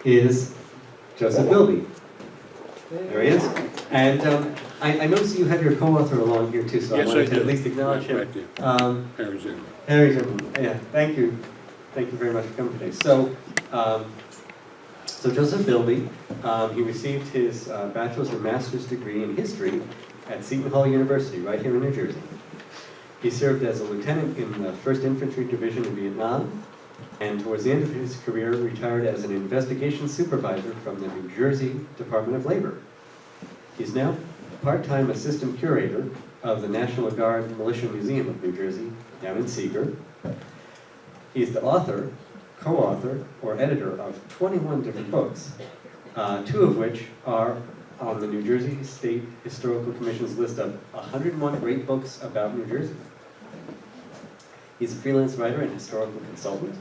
is Joseph Bilby. There he is. And I noticed you have your co-author along here too, so Yes, I wanted I to do. at least acknowledge him. Harry Ziegler. Harry Ziegler. Yeah, thank you. Thank you very much for coming today. So Joseph Bilby, he received his bachelor's and master's degree in history at Seton Hall University, right here in New Jersey. He served as a lieutenant in the 1st Infantry Division in Vietnam, and towards the end of his career, retired as an investigation supervisor from the New Jersey Department of Labor. He's now part-time assistant curator of the National Guard Militia Museum of New Jersey, down in Seeger. He's the author, co-author, or editor of 21 different books, 2 of which are on the New Jersey State Historical Commission's list of 101 great books about New Jersey. He's a freelance writer and historical consultant.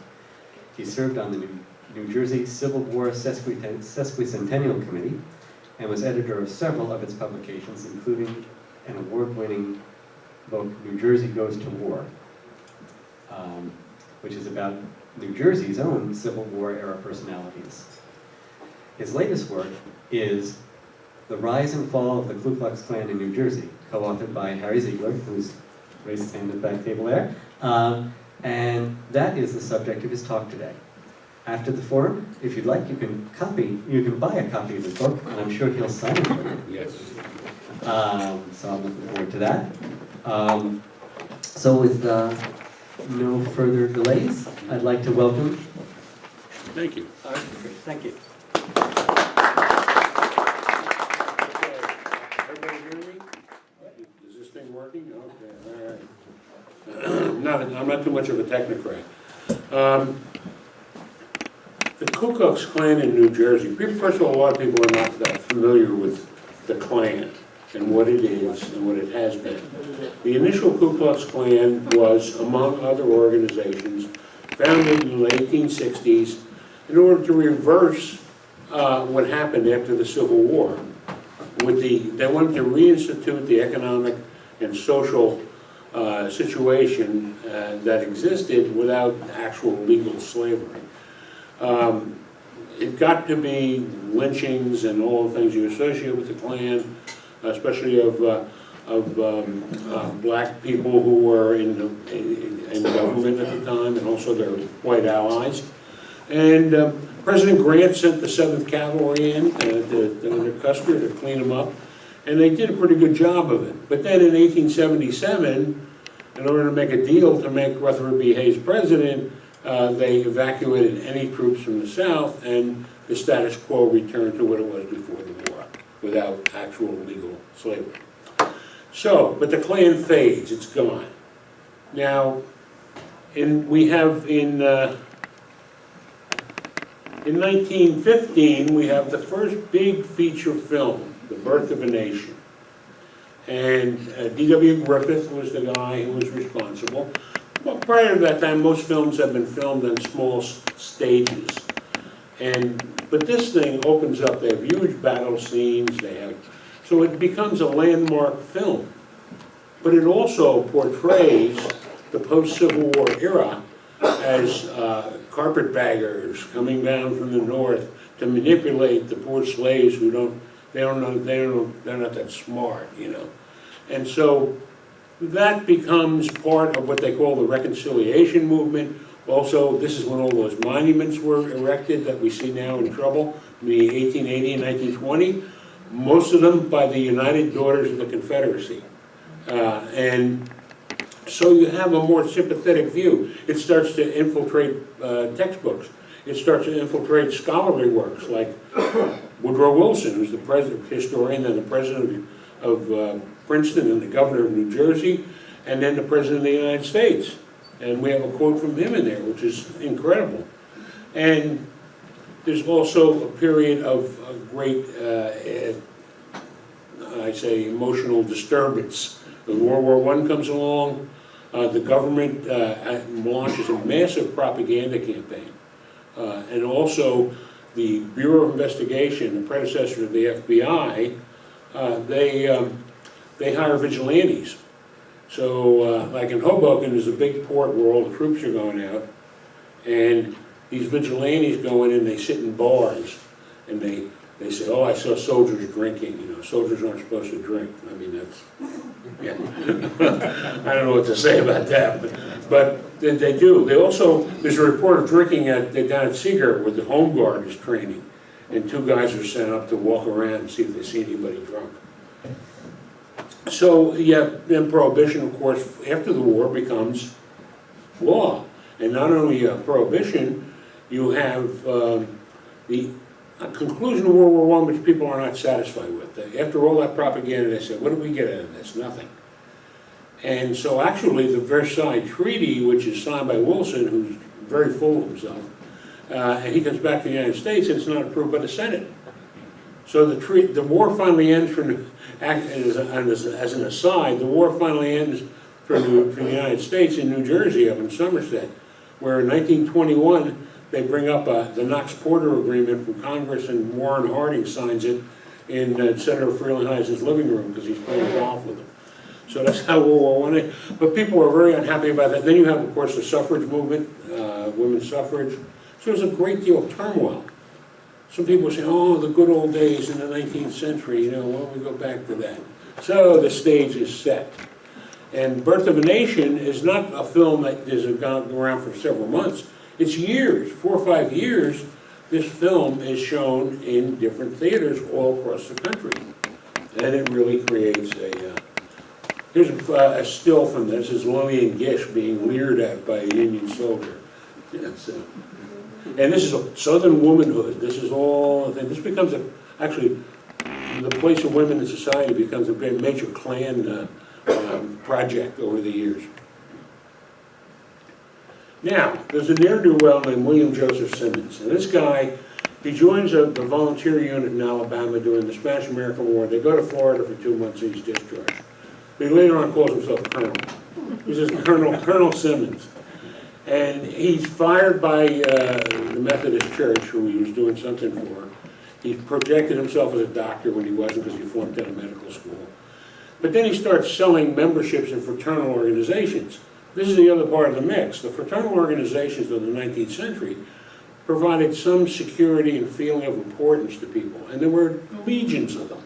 He served on the New Jersey Civil War Sesquicentennial Committee and was editor of several of its publications, including an award-winning book, New Jersey Goes to War, which is about New Jersey's own Civil War era personalities. His latest work is The Rise and Fall of the Ku Klux Klan in New Jersey, co-authored by Harry Ziegler, who's raised his hand at the back table there. And that is the subject of his talk today. After the forum, if you'd like, you can buy a copy of his book, and I'm sure he'll sign it for you. Yes. So I'm looking forward to that. So with no further delays, I'd like to welcome. Thank you. Thank you. Everybody hear me? Is this thing working? Okay, all right. I'm not too much of a technocrat. The Ku Klux Klan in New Jersey, first of all, a lot of people are not that familiar with the Klan and what it is and what it has been. The initial Ku Klux Klan was, among other organizations, founded in the 1860s in order to reverse what happened after the Civil War. They wanted to reinstitute the economic and social situation that existed without actual legal slavery. It got to be lynchings and all the things you associate with the Klan, especially of black people who were in government at the time, and also their white allies. And President Grant sent the 7th Cavalry in under Custer to clean them up, and they did a pretty good job of it. But then in 1877, in order to make a deal to make Rutherford B. Hayes president, they evacuated any troops from the South, and the status quo returned to what it was before the war, without actual legal slavery. So, but the Klan fades, it's gone. Now, in 1915, we have the first big feature film, The Birth of a Nation. And D.W. Griffith was the guy who was responsible. Well, prior to that time, most films have been filmed on small stages. But this thing opens up, they have huge battle scenes, so it becomes a landmark film. But it also portrays the post-Civil War era as carpetbaggers coming down from the north to manipulate the poor slaves who they're not that smart, you know. And so that becomes part of what they call the reconciliation movement. Also, this is when all those monuments were erected that we see now in trouble, in the 1880 and 1920, most of them by the United Daughters of the Confederacy. And so you have a more sympathetic view. It starts to infiltrate textbooks. It starts to infiltrate scholarly works like Woodrow Wilson, who's the historian and the president of Princeton and the governor of New Jersey, and then the president of the United States. And we have a quote from him in there, which is incredible. And there's also a period of great, I say, emotional disturbance. When World War I comes along, the government launches a massive propaganda campaign. And also, the Bureau of Investigation, the predecessor of the FBI, they hire vigilantes. So, like in Hoboken, there's a big port where all the troops are going out, and these vigilantes go in and they sit in bars, and they say, oh, I saw soldiers drinking. You know, soldiers aren't supposed to drink. I mean, that's, yeah. I don't know what to say about that, but they do. They also, there's a report of drinking down at Seagirt where the Home Guard is training, and 2 guys are sent up to walk around and see if they see anybody drunk. So, yeah, then Prohibition, of course, after the war becomes law. And not only Prohibition, you have the conclusion of World War I, which people are not satisfied with. After all that propaganda, they said, what do we get out of this? Nothing. And so actually the Versailles Treaty, which is signed by Wilson, who's very full of himself, and he comes back to the United States, and it's not approved by the Senate. So the war finally ends, as an aside, the war finally ends for the United States in New Jersey, up in Somerset, where in 1921, they bring up the Knox-Porter Agreement from Congress, and Warren Harding signs it in Senator Frelinghuysen's living room because he's playing golf with him. So that's how World War I ended. But people were very unhappy about that. Then you have, of course, the suffrage movement, women's suffrage. So there's a great deal of turmoil. Some people say, oh, the good old days in the 19th century, you know, why don't we go back to that? So the stage is set. And Birth of a Nation is not a film that has gone around for several months. It's years, 4 or 5 years, this film is shown in different theaters all across the country. And it really creates here's a still from this, is Lillian Gish being leered at by a Union soldier. Yeah, so. And this is a Southern womanhood. This is all, this becomes actually, the place of women in society becomes a very major Klan project over the years. Now, there's a ne'er-do-well named William Joseph Simmons, and this guy, he joins the volunteer unit in Alabama during the Spanish-American War. They go to Florida for 2 months and he's discharged. But he later on calls himself Colonel. He says Colonel Simmons. And he's fired by the Methodist Church, who he was doing something for. He projected himself as a doctor when he wasn't because he flunked out of medical school. But then he starts selling memberships in fraternal organizations. This is the other part of the mix. The fraternal organizations of the 19th century provided some security and feeling of importance to people, and there were legions of them.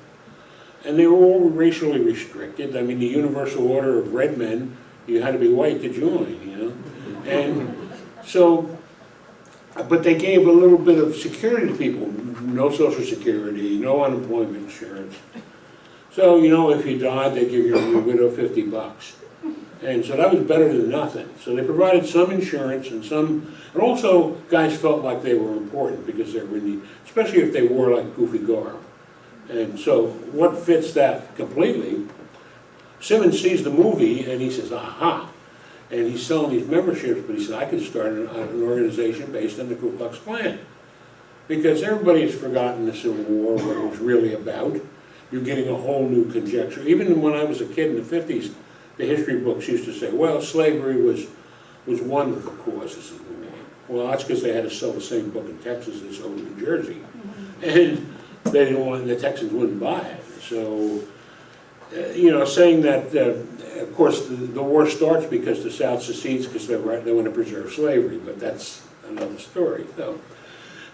And they were all racially restricted. I mean, the Universal Order of Red Men, you had to be white to join, you know? And so, but they gave a little bit of security to people. No Social Security, no unemployment insurance. So, you know, if you died, they'd give your widow $50. And so that was better than nothing. So they provided some insurance and also guys felt like they were important because they were in the, especially if they wore like goofy garb. And so what fits that completely, Simmons sees the movie and he says, aha. And he's selling these memberships, but he said, I could start an organization based on the Ku Klux Klan. Because everybody's forgotten the Civil War, what it was really about. You're getting a whole new conjecture. Even when I was a kid in the 50s, the history books used to say, well, slavery was one of the causes of the war. Well, that's because they had to sell the same book in Texas as sold in New Jersey. And they didn't want, the Texans wouldn't buy it. So, you know, saying that, of course, the war starts because the South secedes because they want to preserve slavery, but that's another story. So,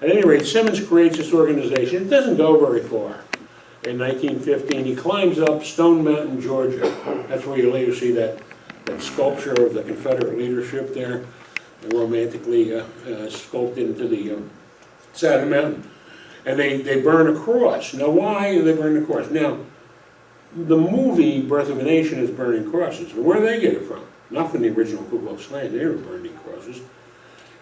at any rate, Simmons creates this organization. It doesn't go very far. In 1915, he climbs up Stone Mountain, Georgia. That's where you later see that sculpture of the Confederate leadership there, romantically sculpted into the side of the mountain. And they burn a cross. Now, why do they burn the cross? Now, the movie Birth of a Nation is burning crosses. And where do they get it from? Not from the original Ku Klux Klan. They were burning crosses.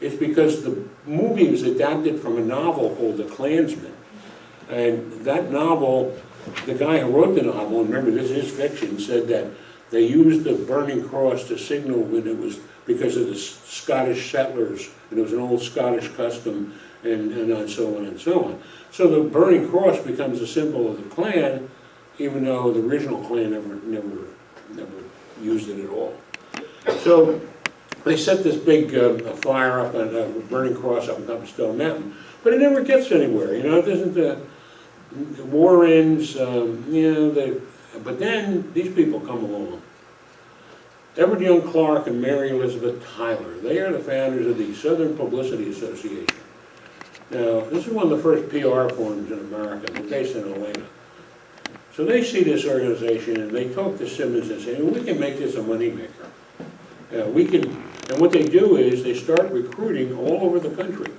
It's because the movie was adapted from a novel called The Klansman. And that novel, the guy who wrote the novel, and remember this is fiction, said that they used the burning cross to signal when it was because of the Scottish settlers, and it was an old Scottish custom, and so on and so on. So the burning cross becomes a symbol of the Klan, even though the original Klan never used it at all. So they set this big fire up, and a burning cross up on top of Stone Mountain, but it never gets anywhere. You know, it doesn't. War ends, you know, but then these people come along. Edward Young Clark and Mary Elizabeth Tyler. They are the founders of the Southern Publicity Association. Now, this is one of the first PR firms in America. They're based in Atlanta. So they see this organization and they talk to Simmons and say, well, we can make this a moneymaker. And what they do is they start recruiting all over the country.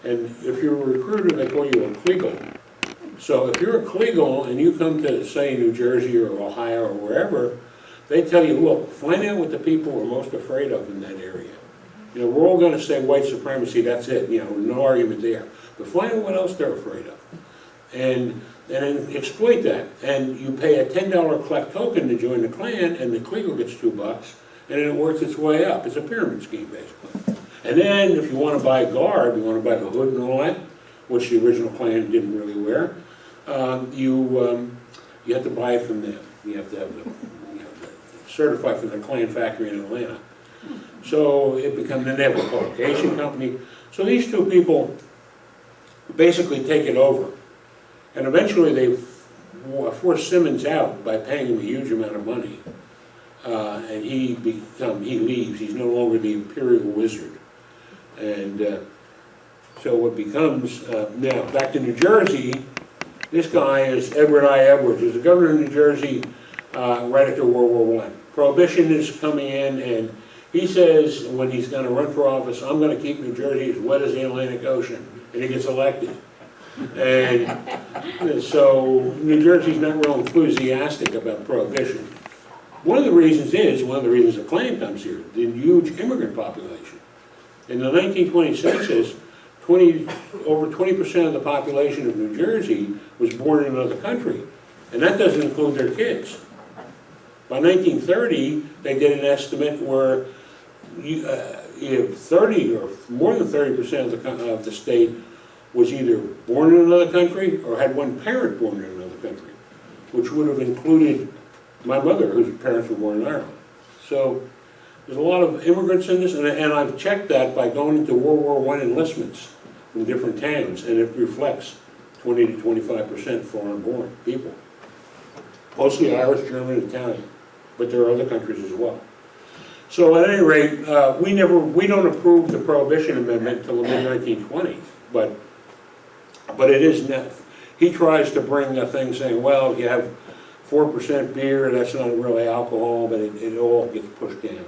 And if you're a recruiter, they call you a Kleagle. So if you're a Kleagle and you come to, say, New Jersey or Ohio or wherever, they tell you, look, find out what the people are most afraid of in that area. You know, we're all going to say white supremacy, that's it, you know, no argument there. But find out what else they're afraid of. And then exploit that. And you pay a $10 collect token to join the Klan, and the Kleagle gets $2, and then it works its way up. It's a pyramid scheme, basically. And then if you want to buy garb, you want to buy the hood and all that, which the original Klan didn't really wear, you have to buy it from them. You have to have the, certified from the Klan factory in Atlanta. So it becomes the Never Publication Company. So these two people basically take it over. And eventually they force Simmons out by paying him a huge amount of money. And he leaves. He's no longer the Imperial Wizard. And so what becomes, now back to New Jersey, this guy is Edward I. Edwards. He was the governor of New Jersey right after World War I. Prohibition is coming in, and he says when he's going to run for office, I'm going to keep New Jersey as wet as the Atlantic Ocean, and he gets elected. And so New Jersey's not real enthusiastic about prohibition. One of the reasons the Klan comes here, the huge immigrant population. In the 1920 census, over 20% of the population of New Jersey was born in another country, and that doesn't include their kids. By 1930, they did an estimate where 30 or more than 30% of the state was either born in another country or had one parent born in another country, which would have included my mother, whose parents were born in Ireland. So there's a lot of immigrants in this, and I've checked that by going into World War I enlistments from different towns, and it reflects 20 to 25% foreign-born people. Mostly Irish, German, and Italian, but there are other countries as well. So at any rate, we don't approve the Prohibition Amendment until the mid-1920s, but it is not. He tries to bring a thing saying, well, you have 4% beer, that's not really alcohol, but it all gets pushed down.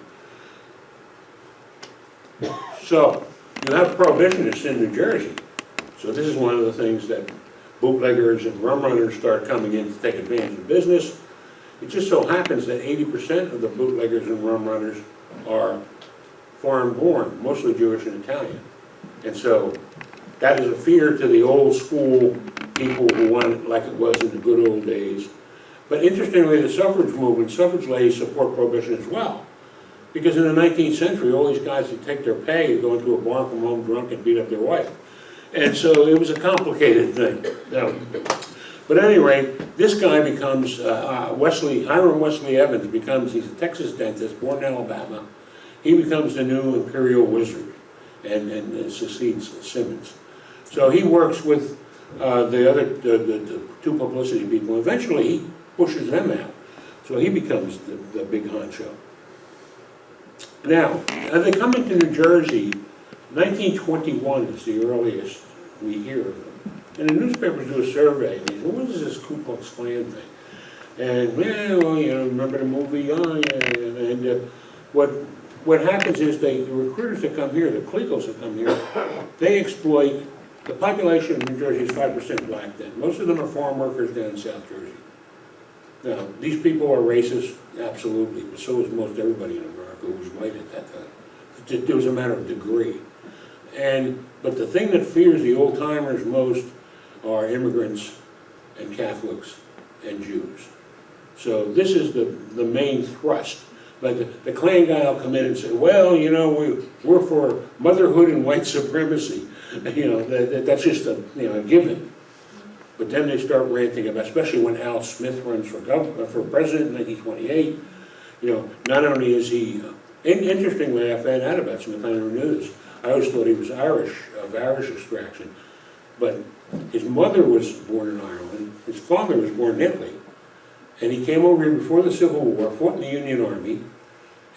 So, you have prohibitionists in New Jersey. So this is one of the things that bootleggers and rum runners start coming in to take advantage of business. It just so happens that 80% of the bootleggers and rum runners are foreign-born, mostly Jewish and Italian. And so that is a fear to the old school people who want it like it was in the good old days. But interestingly, the suffrage movement, suffrage ladies support prohibition as well. Because in the 19th century, all these guys would take their pay and go into a bar, come home drunk, and beat up their wife. And so it was a complicated thing. But at any rate, this guy becomes, Hiram Wesley Evans he's a Texas dentist, born in Alabama. He becomes the new Imperial Wizard and succeeds Simmons. So he works with the two publicity people. Eventually, he pushes them out. So he becomes the big honcho. Now, as they come into New Jersey, 1921 is the earliest we hear of them. And the newspapers do a survey, and they say, what is this Ku Klux Klan thing? And, well, remember the movie? Oh, yeah. And what happens is the recruiters that come here, the Kleagles that come here, they exploit, the population of New Jersey is 5% black then. Most of them are farm workers down in South Jersey. Now, these people are racist, absolutely, but so is most everybody in America who was white at that time. It was a matter of degree. But the thing that fears the old-timers most are immigrants and Catholics and Jews. So this is the main thrust. But the Klan guy will come in and say, well, we're for motherhood and white supremacy. That's just a given. But then they start ranting about, especially when Al Smith runs for president in 1928. Not only is he, interestingly, I found out about Smith, I never knew this. I always thought he was Irish, of Irish extraction. But his mother was born in Ireland, his father was born in Italy. And he came over here before the Civil War, fought in the Union Army,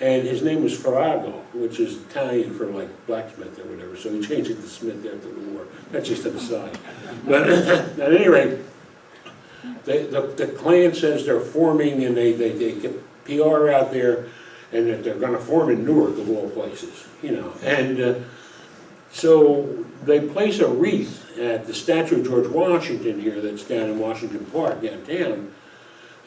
And his name was Farrago, which is Italian for like blacksmith or whatever, so he changed it to Smith after the war. That's just an aside. But at any rate, the Klan says they're forming, and they get PR out there, and that they're gonna form in Newark of all places, you know. And so they place a wreath at the statue of George Washington here that's down in Washington Park, downtown,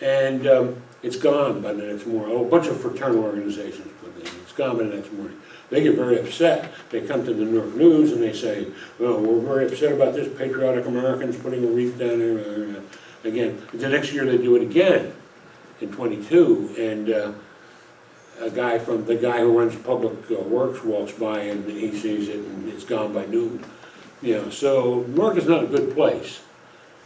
and it's gone by the next morning. Oh, a bunch of fraternal organizations put it in. It's gone by the next morning. They get very upset. They come to the Newark News and they say, well, we're very upset about this, patriotic Americans putting a wreath down there. Again, the next year they do it again in 22, and the guy who runs Public Works walks by and he sees it and it's gone by noon. You know, so Newark is not a good place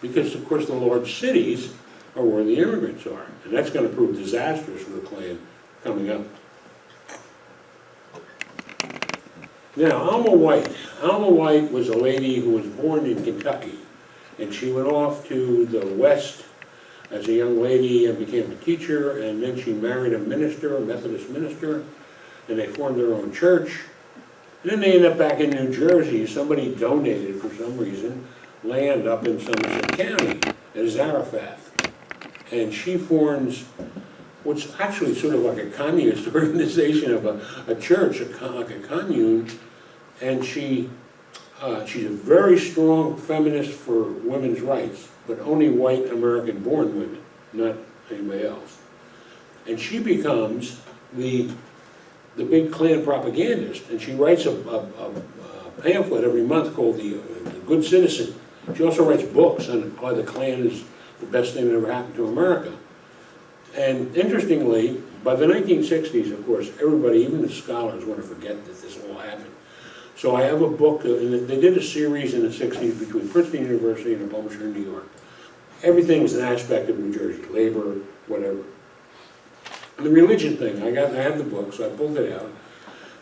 because, of course, the large cities are where the immigrants are, and that's going to prove disastrous for the Klan coming up. Now, Alma White. Alma White was a lady who was born in Kentucky, and she went off to the West as a young lady and became a teacher, and then she married a minister, a Methodist minister, and they formed their own church. And then they ended up back in New Jersey. Somebody donated, for some reason, land up in Somerset County at Zarephath. And she forms what's actually sort of like a communist organization of a church, like a commune, and she's a very strong feminist for women's rights, but only white American-born women, not anybody else. And she becomes the big Klan propagandist, and she writes a pamphlet every month called the Good Citizen. She also writes books on why the Klan is the best thing that ever happened to America. And interestingly, by the 1960s, of course, everybody, even the scholars, want to forget that this all happened. So I have a book, and they did a series in the 60s between Princeton University and a publisher in New York. Everything was an aspect of New Jersey, labor, whatever. And the religion thing, I have the book, so I pulled it out.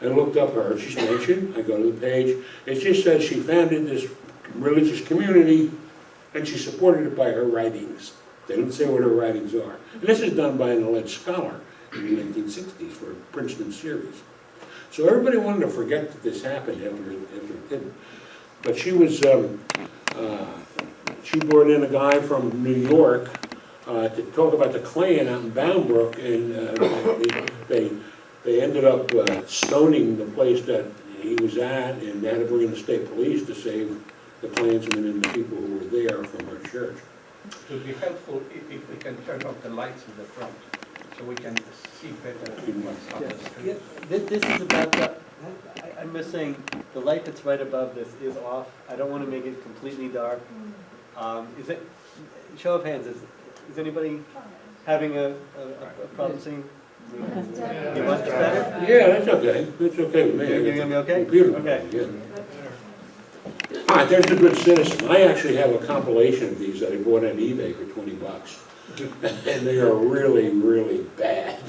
I looked up her, she's mentioned, I go to the page. It just says she founded this religious community, and she supported it by her writings. They don't say what her writings are. And this is done by an alleged scholar in the 1960s for a Princeton series. So everybody wanted to forget that this happened after it didn't. But she was, she brought in a guy from New York to talk about the Klan out in Bound Brook, and they ended up stoning the place that he was at, and they had to bring in the state police to save the Klansmen and the people who were there from our church. It would be helpful if we can turn off the lights in the front, so we can see better what's on the street. This is about the, I'm just saying, the light that's right above this is off. I don't want to make it completely dark. Is it, show of hands, is anybody having a problem seeing? You want this better? Yeah, that's okay. That's okay with me. You're gonna be okay? Computer. Okay. Yeah. All right, there's the Good Citizen. I actually have a compilation of these that I bought on eBay for $20. And they are really, really bad.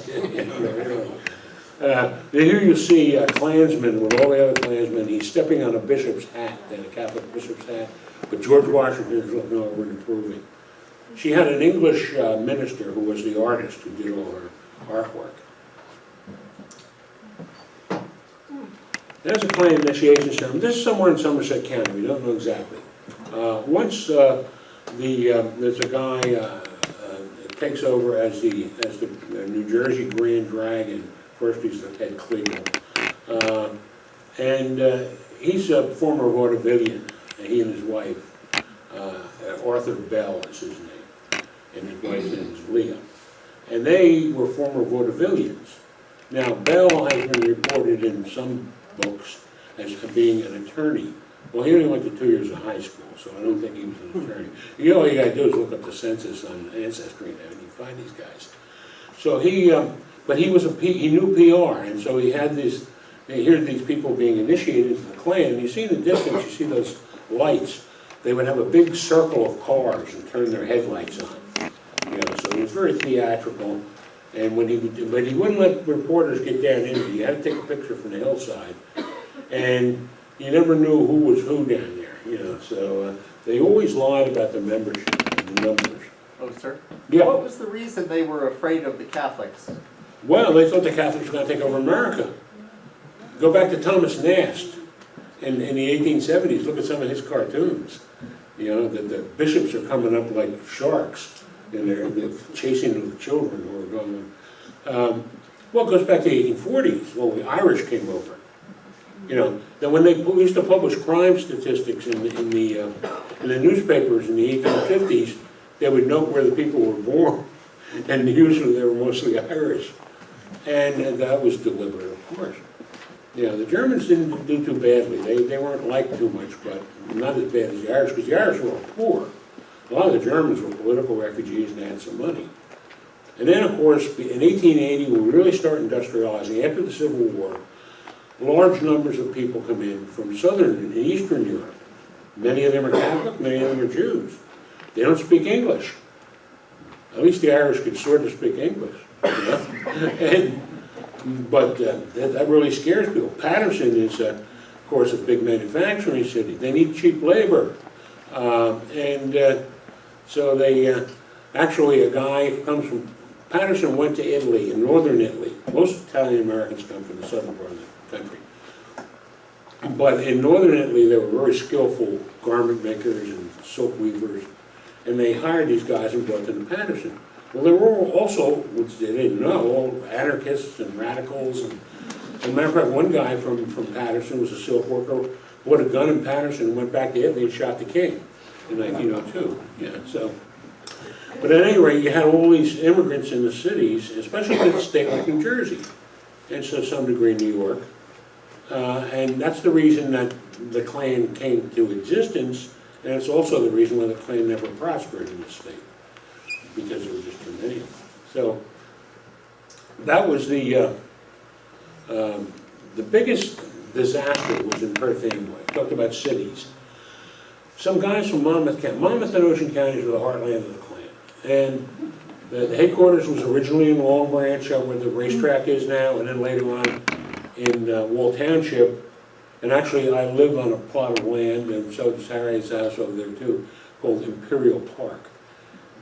Here you see a Klansman with all the other Klansmen. He's stepping on a bishop's hat, a Catholic bishop's hat, but George Washington is looking over and approving. She had an English minister who was the artist who did all her artwork. There's a Klan initiation ceremony. This is somewhere in Somerset County. We don't know exactly. Once there's a guy takes over as the New Jersey Grand Dragon. First he's the head Kleagle. And he's a former vaudevillian. He and his wife, Arthur Bell is his name, and his wife's name is Leah. And they were former vaudevillians. Now, Bell has been reported in some books as being an attorney. Well, he only went to 2 years of high school, so I don't think he was an attorney. All you gotta do is look up the census on Ancestry and you find these guys. So but he knew PR, and so he had these, here's these people being initiated into the Klan, and you see in the distance, you see those lights. They would have a big circle of cars and turn their headlights on. So it was very theatrical. And but he wouldn't let reporters get down into it. You had to take a picture from the hillside. And you never knew who was who down there, So they always lied about the membership and the numbers. Oh, sir? Yeah. What was the reason they were afraid of the Catholics? Well, they thought the Catholics were going to take over America. Go back to Thomas Nast in the 1870s. Look at some of his cartoons. You know, the bishops are coming up like sharks, and they're chasing the children who are going. Well, it goes back to the 1840s. Well, the Irish came over. You know, then when they used to publish crime statistics in the newspapers in the 1850s, they would note where the people were born, and usually they were mostly Irish. And that was deliberate, of course. You know, the Germans didn't do too badly. They weren't liked too much, but not as bad as the Irish, because the Irish were poor. A lot of the Germans were political refugees and had some money. And then, of course, in 1880, we really start industrializing. After the Civil War, large numbers of people come in from Southern and Eastern Europe. Many of them are Catholic, many of them are Jews. They don't speak English. At least the Irish could sort of speak English. You know? But that really scares people. Patterson is, of course, a big manufacturing city. They need cheap labor. So they, actually a guy who comes from, Patterson went to Italy, in northern Italy. Most Italian Americans come from the southern part of the country. But in northern Italy, they were very skillful garment makers and silk weavers. And they hired these guys and brought them to Patterson. Well, they were also, which they didn't know, all anarchists and radicals. And as a matter of fact, one guy from Patterson was a silk worker, bought a gun in Patterson, went back to Italy and shot the king in 1902. Yeah, so. But at any rate, you had all these immigrants in the cities, especially in a state like New Jersey, and to some degree New York. And that's the reason that the Klan came to existence, and it's also the reason why the Klan never prospered in the state, because there were just too many of them. So that was the biggest disaster was in Perth Amboy. Talked about cities. Some guys from Monmouth County, Monmouth and Ocean counties were the heartland of the Klan. And the headquarters was originally in Long Branch, where the racetrack is now, and then later on in Wall Township. And actually, I live on a plot of land, and so does Harry's house over there too, called Imperial Park,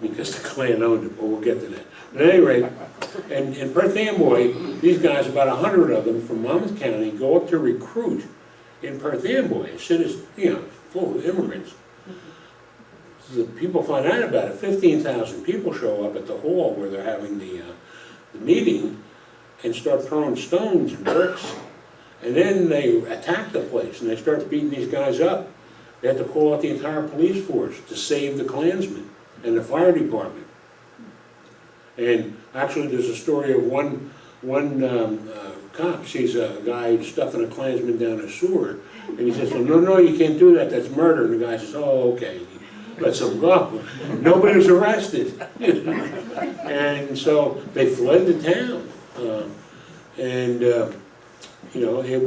because the Klan owned it, but we'll get to that. But at any rate, and in Perth Amboy, these guys, about 100 of them from Monmouth County, go up to recruit in Perth Amboy, a city, you know, full of immigrants. So the people find out about it. 15,000 people show up at the hall where they're having the meeting and start throwing stones and bricks. And then they attack the place and they start beating these guys up. They have to call out the entire police force to save the Klansmen and the fire department. And actually there's a story of one cop sees a guy stuffing a Klansman down a sewer, and he says, well, no, you can't do that, that's murder. And the guy says, oh, okay. Lets them go. Nobody was arrested. And so they fled the town. You know, it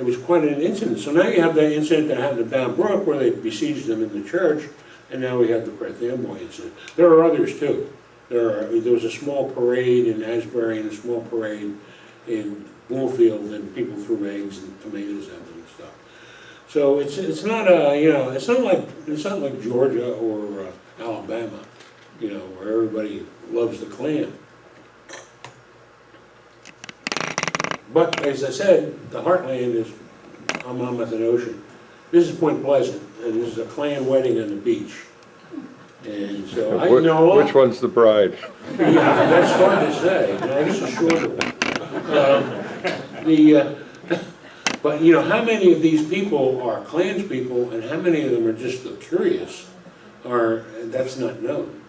was quite an incident. So now you have that incident that happened at Bound Brook where they besieged them in the church, and now we have the Perth Amboy incident. There are others too. There was a small parade in Asbury and a small parade in Bloomfield, and people threw eggs and tomatoes at them and stuff. So it's not it's not like Georgia or Alabama, you know, where everybody loves the Klan. But as I said, the heartland is on Monmouth and Ocean. This is Point Pleasant, and this is a Klan wedding on the beach. And so I know which one's the bride? Yeah, that's hard to say. No, this is a shorter one. But you know, how many of these people are Klans people, and how many of them are just the curious? That's not known.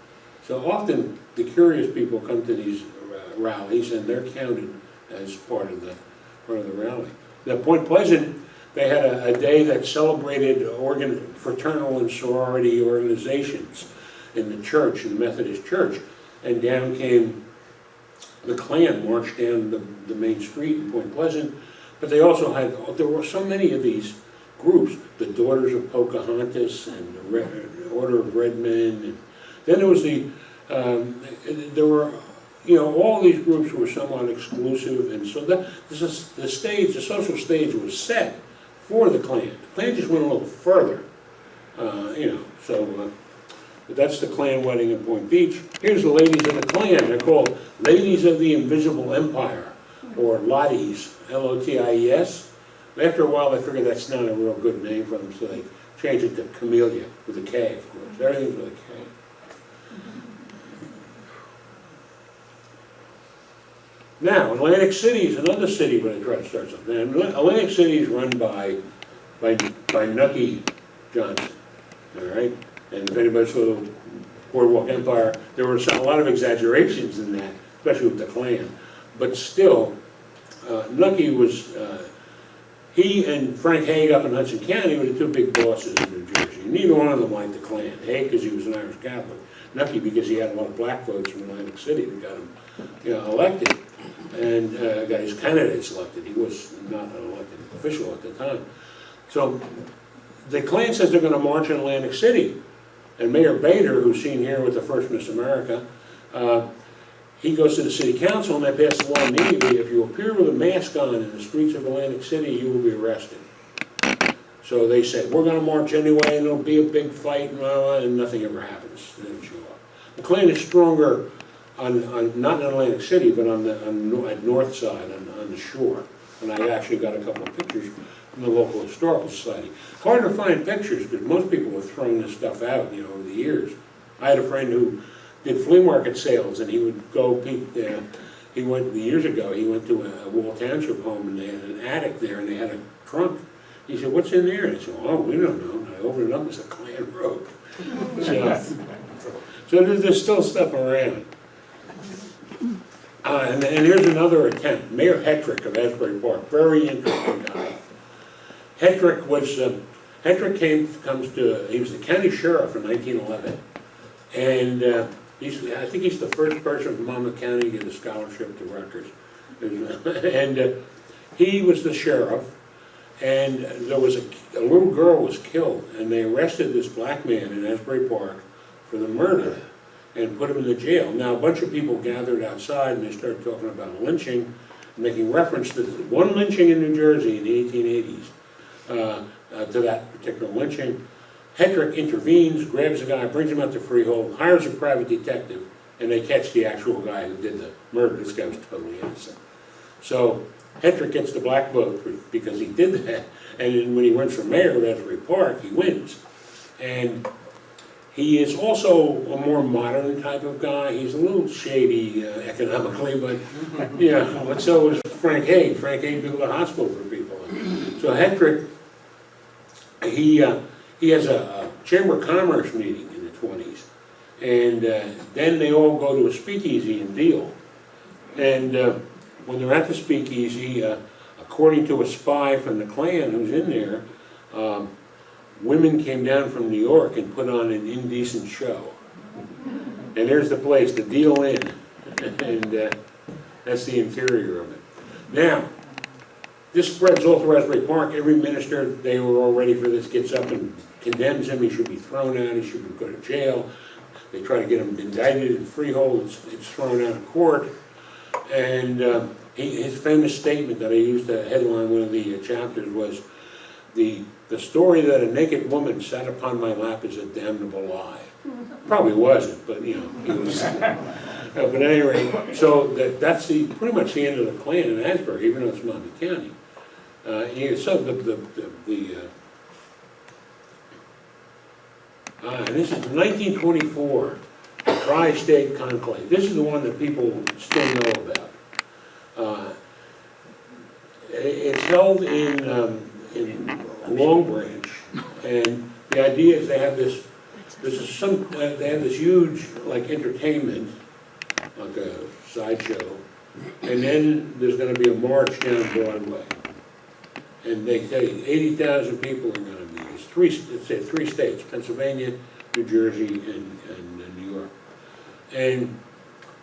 So often the curious people come to these rallies, and they're counted as part of the rally. At Point Pleasant, they had a day that celebrated fraternal and sorority organizations in the church, in the Methodist Church, and down came the Klan, marched down the main street in Point Pleasant. But they also there were so many of these groups, the Daughters of Pocahontas and the Order of Redmen. And then there was there were, you know, all these groups were somewhat exclusive, and so the social stage was set for the Klan. The Klan just went a little further, you know, so But that's the Klan wedding in Point Beach. Here's the ladies of the Klan. They're called Ladies of the Invisible Empire, or Lotties, L-O-T-I-E-S. After a while, they figured that's not a real good name for them, so they changed it to Camellia, with a K, of course. Everything's with a K. Now, Atlantic City is another city where they try to start something. And Atlantic City is run by Nucky Thompson, all right? And if anybody saw the Boardwalk Empire, there were a lot of exaggerations in that, especially with the Klan. But still, Nucky was, he and Frank Hague up in Hudson County were the two big bosses in New Jersey. Neither one of them liked the Klan. Hague because he was an Irish Catholic. Nucky because he had a lot of black votes from Atlantic City that got him elected. And got his candidates elected. He was not an elected official at the time. So the Klan says they're going to march in Atlantic City. And Mayor Bader, who's seen here with the first Miss America, he goes to the city council and they pass a law immediately. If you appear with a mask on in the streets of Atlantic City, you will be arrested. So they say, we're going to march anyway, and there'll be a big fight, and nothing ever happens. They don't show up. The Klan is stronger on not in Atlantic City, but at north side, on the shore. And I actually got a couple of pictures from the local historical society. Hard to find pictures because most people have thrown this stuff out, over the years. I had a friend who did flea market sales, and he would go peek. He went years ago. He went to a Wall Township home, and they had an attic there, and they had a trunk. He said, "What's in there?" And I said, "Oh, we don't know." And I opened it up. It's a Klan robe. So there's still stuff around. And here's another attempt. Mayor Hetrick of Asbury Park, very interesting guy. Hetrick was, he was the county sheriff in 1911. And I think he's the first person from Monmouth County to get a scholarship to Rutgers. And he was the sheriff. And there was a little girl was killed. And they arrested this black man in Asbury Park for the murder and put him in the jail. Now, a bunch of people gathered outside and they started talking about lynching, making reference to one lynching in New Jersey in the 1880s, to that particular lynching. Hetrick intervenes, grabs a guy, brings him out to Freehold, hires a private detective, and they catch the actual guy who did the murder. This guy was totally innocent. So Hetrick gets the black vote because he did that, and then when he runs for mayor of Asbury Park, he wins. And he is also a more modern type of guy. He's a little shady economically, but but so was Frank Hague. Frank Hague built a hospital for people. So Hetrick, he has a Chamber of Commerce meeting in the 20s, and then they all go to a speakeasy and deal. And when they're at the speakeasy, according to a spy from the Klan who's in there, women came down from New York and put on an indecent show. And there's the place, the deal in. And that's the interior of it. Now, this spreads all through Asbury Park. Every minister, they were all ready for this, gets up and condemns him. He should be thrown out. He should go to jail. They try to get him indicted in Freehold. It's thrown out of court. And his famous statement that I used to headline one of the chapters was, the story that a naked woman sat upon my lap is a damnable lie. Probably wasn't, but he was. But at any rate, so that's pretty much the end of the Klan in Asbury, even though it's Monmouth County. So and this is 1924, TriState Conclave. This is the one that people still know about. It's held in Long Branch, and the idea is they have this huge entertainment, like a sideshow, and then there's going to be a march down Broadway, and they say 80,000 people are going to be. It's three states: Pennsylvania, New Jersey, and New York, and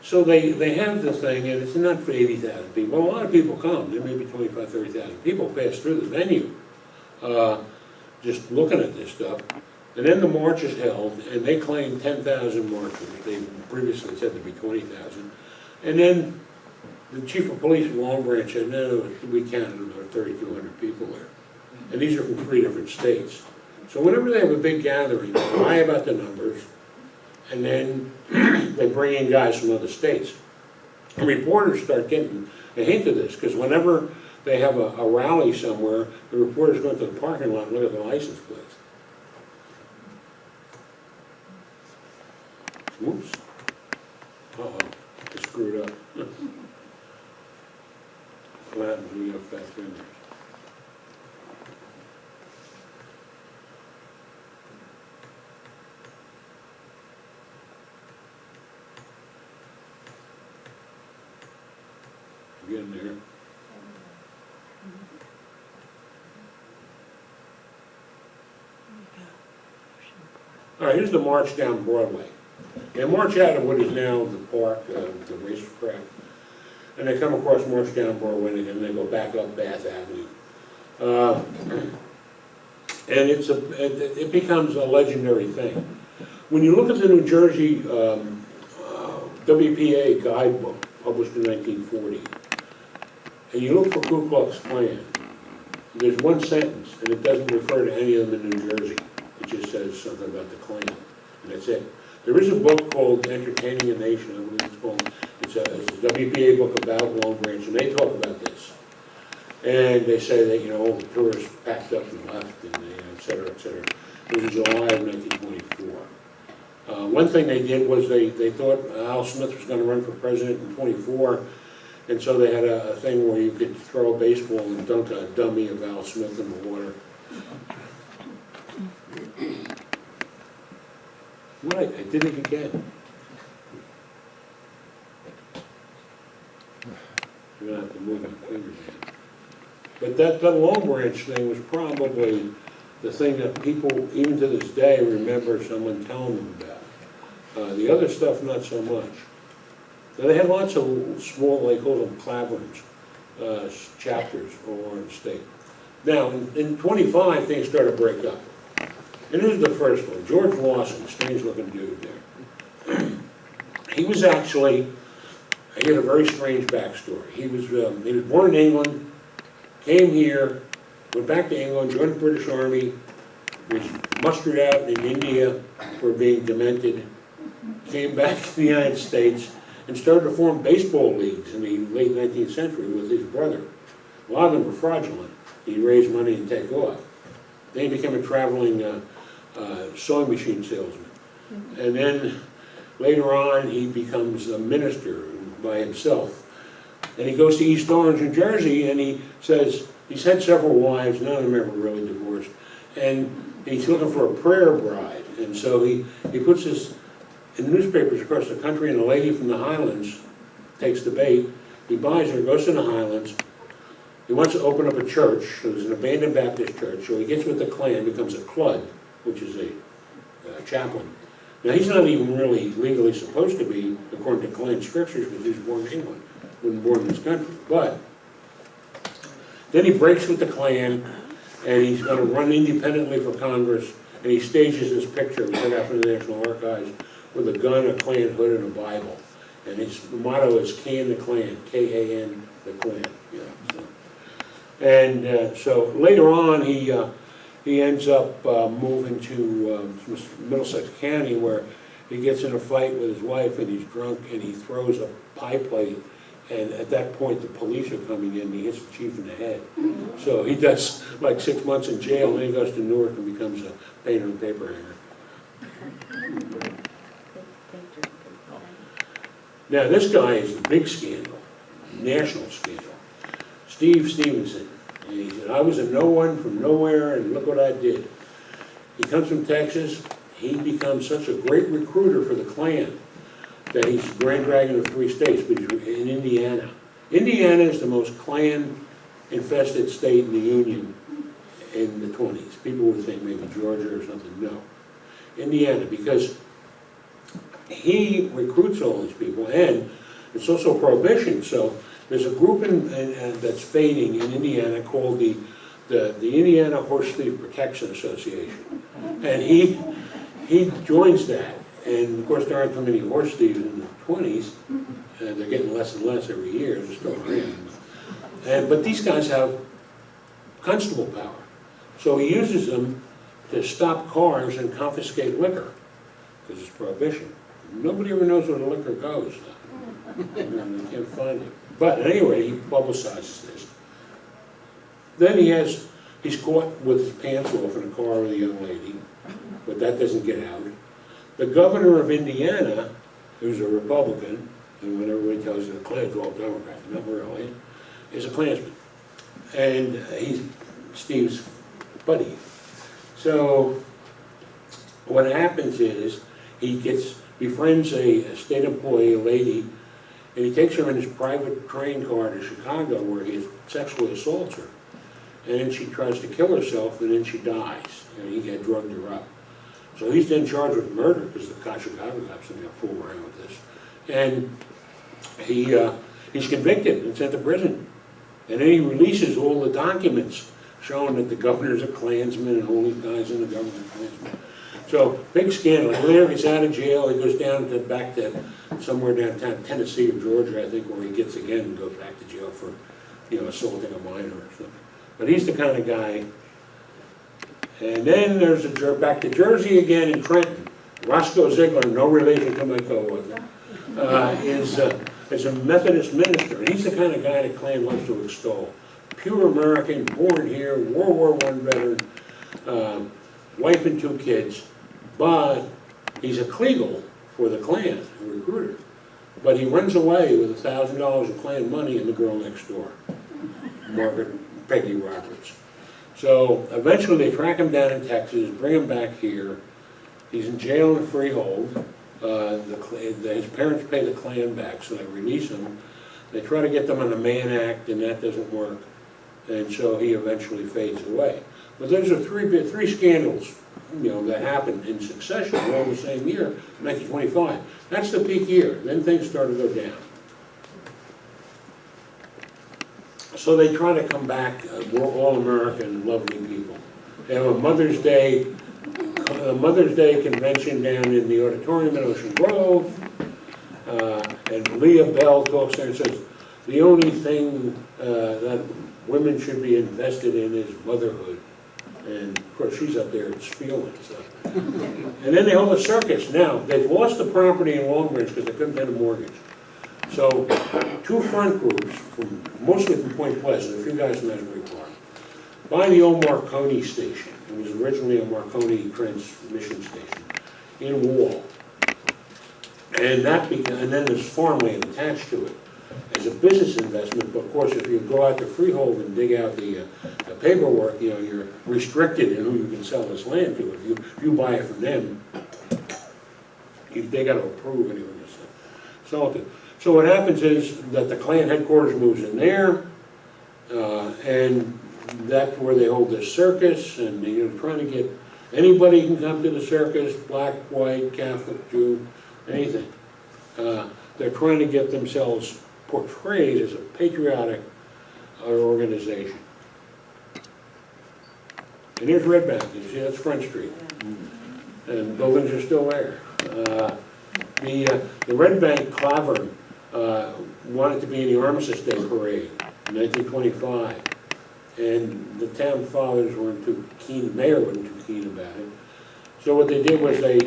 so they have the thing, and it's not for 80,000 people. A lot of people come. There may be 25,000, 30,000 people pass through the venue, just looking at this stuff. And then the march is held, and they claim 10,000 marchers. They previously said there'd be 20,000. And then the chief of police of Long Branch said, no, we counted about 3,200 people there. And these are from 3 different states. So whenever they have a big gathering, they lie about the numbers, and then they bring in guys from other states. And reporters start getting a hint of this, because whenever they have a rally somewhere, the reporters go into the parking lot and look at the license plates. Whoops. Uh-oh, I screwed up. What happens when you have fast fingers? Getting there. All right, here's the march down Broadway. They march out of what is now the park, the racetrack, and they come across, march down Broadway, and they go back up Bath Avenue. And it becomes a legendary thing. When you look at the New Jersey WPA guidebook, published in 1940, and you look for Ku Klux Klan, there's one sentence, and it doesn't refer to any of them in New Jersey. It just says something about the Klan, and that's it. There is a book called Entertaining a Nation, I believe it's called. It's a WPA book about Long Branch, and they talk about this. And they say that, you know, all the tourists packed up and left, and they, et cetera, et cetera. It was July of 1924. One thing they did was they thought Al Smith was going to run for president in 24, and so they had a thing where you could throw a baseball and dunk a dummy of Al Smith in the water. What? I did it again. You're going to have to move my fingers. But that Long Branch thing was probably the thing that people, even to this day, remember someone telling them about. The other stuff, not so much. Now, they had lots of small, they call them claverns, chapters all around the state. Now, in 25, things started to break up. And here's the first one, George Lawson, strange-looking dude there. He was actually, he had a very strange backstory. He was born in England, came here, went back to England, joined the British Army, was mustered out in India for being demented, came back to the United States, and started to form baseball leagues in the late 19th century with his brother. A lot of them were fraudulent. He'd raise money and take off. Then he became a traveling sewing machine salesman. And then later on he becomes a minister by himself. And he goes to East Orange, New Jersey, and he says, he's had several wives, none of them ever really divorced, and he's looking for a prayer bride. And so he puts this in the newspapers across the country, and a lady from the Highlands takes the bait. He buys her, goes to the Highlands. He wants to open up a church. So there's an abandoned Baptist church. So he gets with the Klan, becomes a clud, which is a chaplain. Now, he's not even really legally supposed to be, according to Klan strictures, because he was born in England, wasn't born in this country. But then he breaks with the Klan, and he's going to run independently for Congress, and he stages this picture right after the National Archives with a gun, a Klan hood, and a Bible. And his motto is Can the Klan, K-A-N, the Klan. Yeah, so. And so later on, he ends up moving to Middlesex County, where he gets in a fight with his wife, and he's drunk, and he throws a pie plate, and at that point the police are coming in, and he hits the chief in the head. So he does like 6 months in jail, and then he goes to Newark and becomes a painter and paper hanger. Now this guy is the big scandal, national scandal. Steve Stevenson. And he said, I was a no one from nowhere, and look what I did. He comes from Texas. He becomes such a great recruiter for the Klan that he's Grand Dragon of 3 states, but he's in Indiana. Indiana is the most Klan-infested state in the Union in the 20s. People would think maybe Georgia or something. No. Indiana, because he recruits all these people, and it's also Prohibition, so there's a group that's fading in Indiana called the Indiana Horse Thief Protection Association. And he joins that. And of course there aren't too many horse thieves in the 20s. They're getting less and less every year. They're still around. But these guys have constable power. So he uses them to stop cars and confiscate liquor. because it's prohibition. Nobody ever knows where the liquor goes, though. You can't find it. But anyway, he publicizes this. Then he's caught with his pants off in a car with a young lady, but that doesn't get out. The governor of Indiana, who's a Republican, and when everybody tells you the Klan's all Democrats, not really, is a Klansman. And he's Steve's buddy. So what happens is he befriends a state employee, a lady, and he takes her in his private train car to Chicago where he sexually assaults her. And then she tries to kill herself, and then she dies. And he had drugged her up. So he's then charged with murder because the Chicago cops are going to fool around with this. And he's convicted and sent to prison. And then he releases all the documents showing that the governor's a Klansman and all these guys in the government are Klansmen. So, big scandal. Later he's out of jail, he goes down back to somewhere downtown, Tennessee or Georgia, I think, where he gets again and goes back to jail for, assaulting a minor or something. But he's the kind of guy. And then there's back to Jersey again in Trenton. Rosco Ziegler, no relation to my co-author, is a Methodist minister. And he's the kind of guy the Klan loves to extol. Pure American, born here, World War I veteran, wife and 2 kids. But he's a Kleagle for the Klan, a recruiter. But he runs away with $1,000 of Klan money and the girl next door, Peggy Roberts. So eventually they track him down in Texas, bring him back here. He's in jail in Freehold. His parents pay the Klan back, so they release him. They try to get them on the Mann Act, and that doesn't work. And so he eventually fades away. But those are three scandals, that happened in succession all the same year, 1925. That's the peak year. Then things start to go down. So they try to come back. We're all American, lovely people. They have a Mother's Day convention down in the auditorium in Ocean Grove. And Leah Bell talks there and says, the only thing that women should be invested in is motherhood. And of course she's up there spieling stuff. And then they hold a circus. Now, they've lost the property in Long Branch because they couldn't pay the mortgage. So 2 front groups, mostly from Point Pleasant, a few guys from Asbury Park, buy the old Marconi station. It was originally a Marconi transmission station in Wall. And then there's farmland attached to it as a business investment. But of course, if you go out to Freehold and dig out the paperwork, you're restricted in who you can sell this land to. If you buy it from them, they got to approve anyone you sell it to. So what happens is that the Klan headquarters moves in there, and that's where they hold this circus, and they're trying to get anybody can come to the circus, black, white, Catholic, Jew, anything. They're trying to get themselves portrayed as a patriotic organization. And here's Red Bank, you see that's Front Street, and buildings are still there. The Red Bank Clavern wanted to be in the Armistice Day Parade in 1925, and the town fathers weren't too keen, the mayor wasn't too keen about it. So what they did was they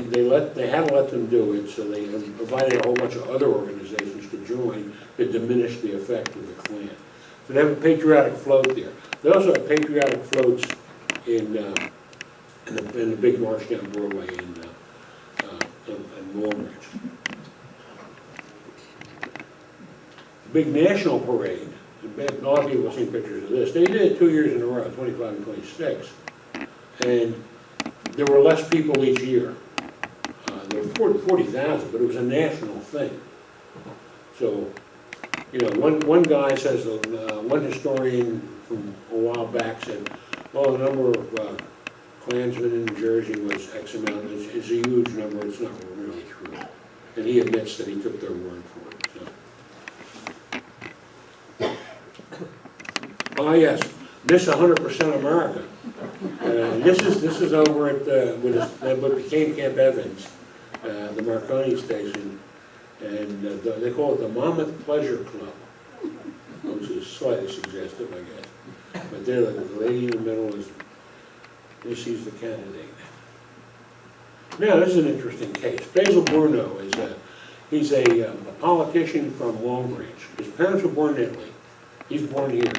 had to let them do it, so they invited a whole bunch of other organizations to join to diminish the effect of the Klan. So they have a patriotic float there. They also have patriotic floats in the big march down Broadway in Long Branch. Big national parade. A lot of people have seen pictures of this. They did it 2 years in a row, 25 and 26. And there were less people each year. There were 40,000, but it was a national thing. So, one guy says, one historian from a while back said, well, the number of Klansmen in Jersey was X amount. It's a huge number. It's not really true. And he admits that he took their word for it. So. Oh yes, Miss 100% America. This is over at what became Camp Evans, the Marconi station, and they call it the Monmouth Pleasure Club, which is slightly suggestive, I guess. But there, the lady in the middle she's the candidate. Now, this is an interesting case. Basil Bruno he's a politician from Long Branch. His parents were born in Italy. He's born here.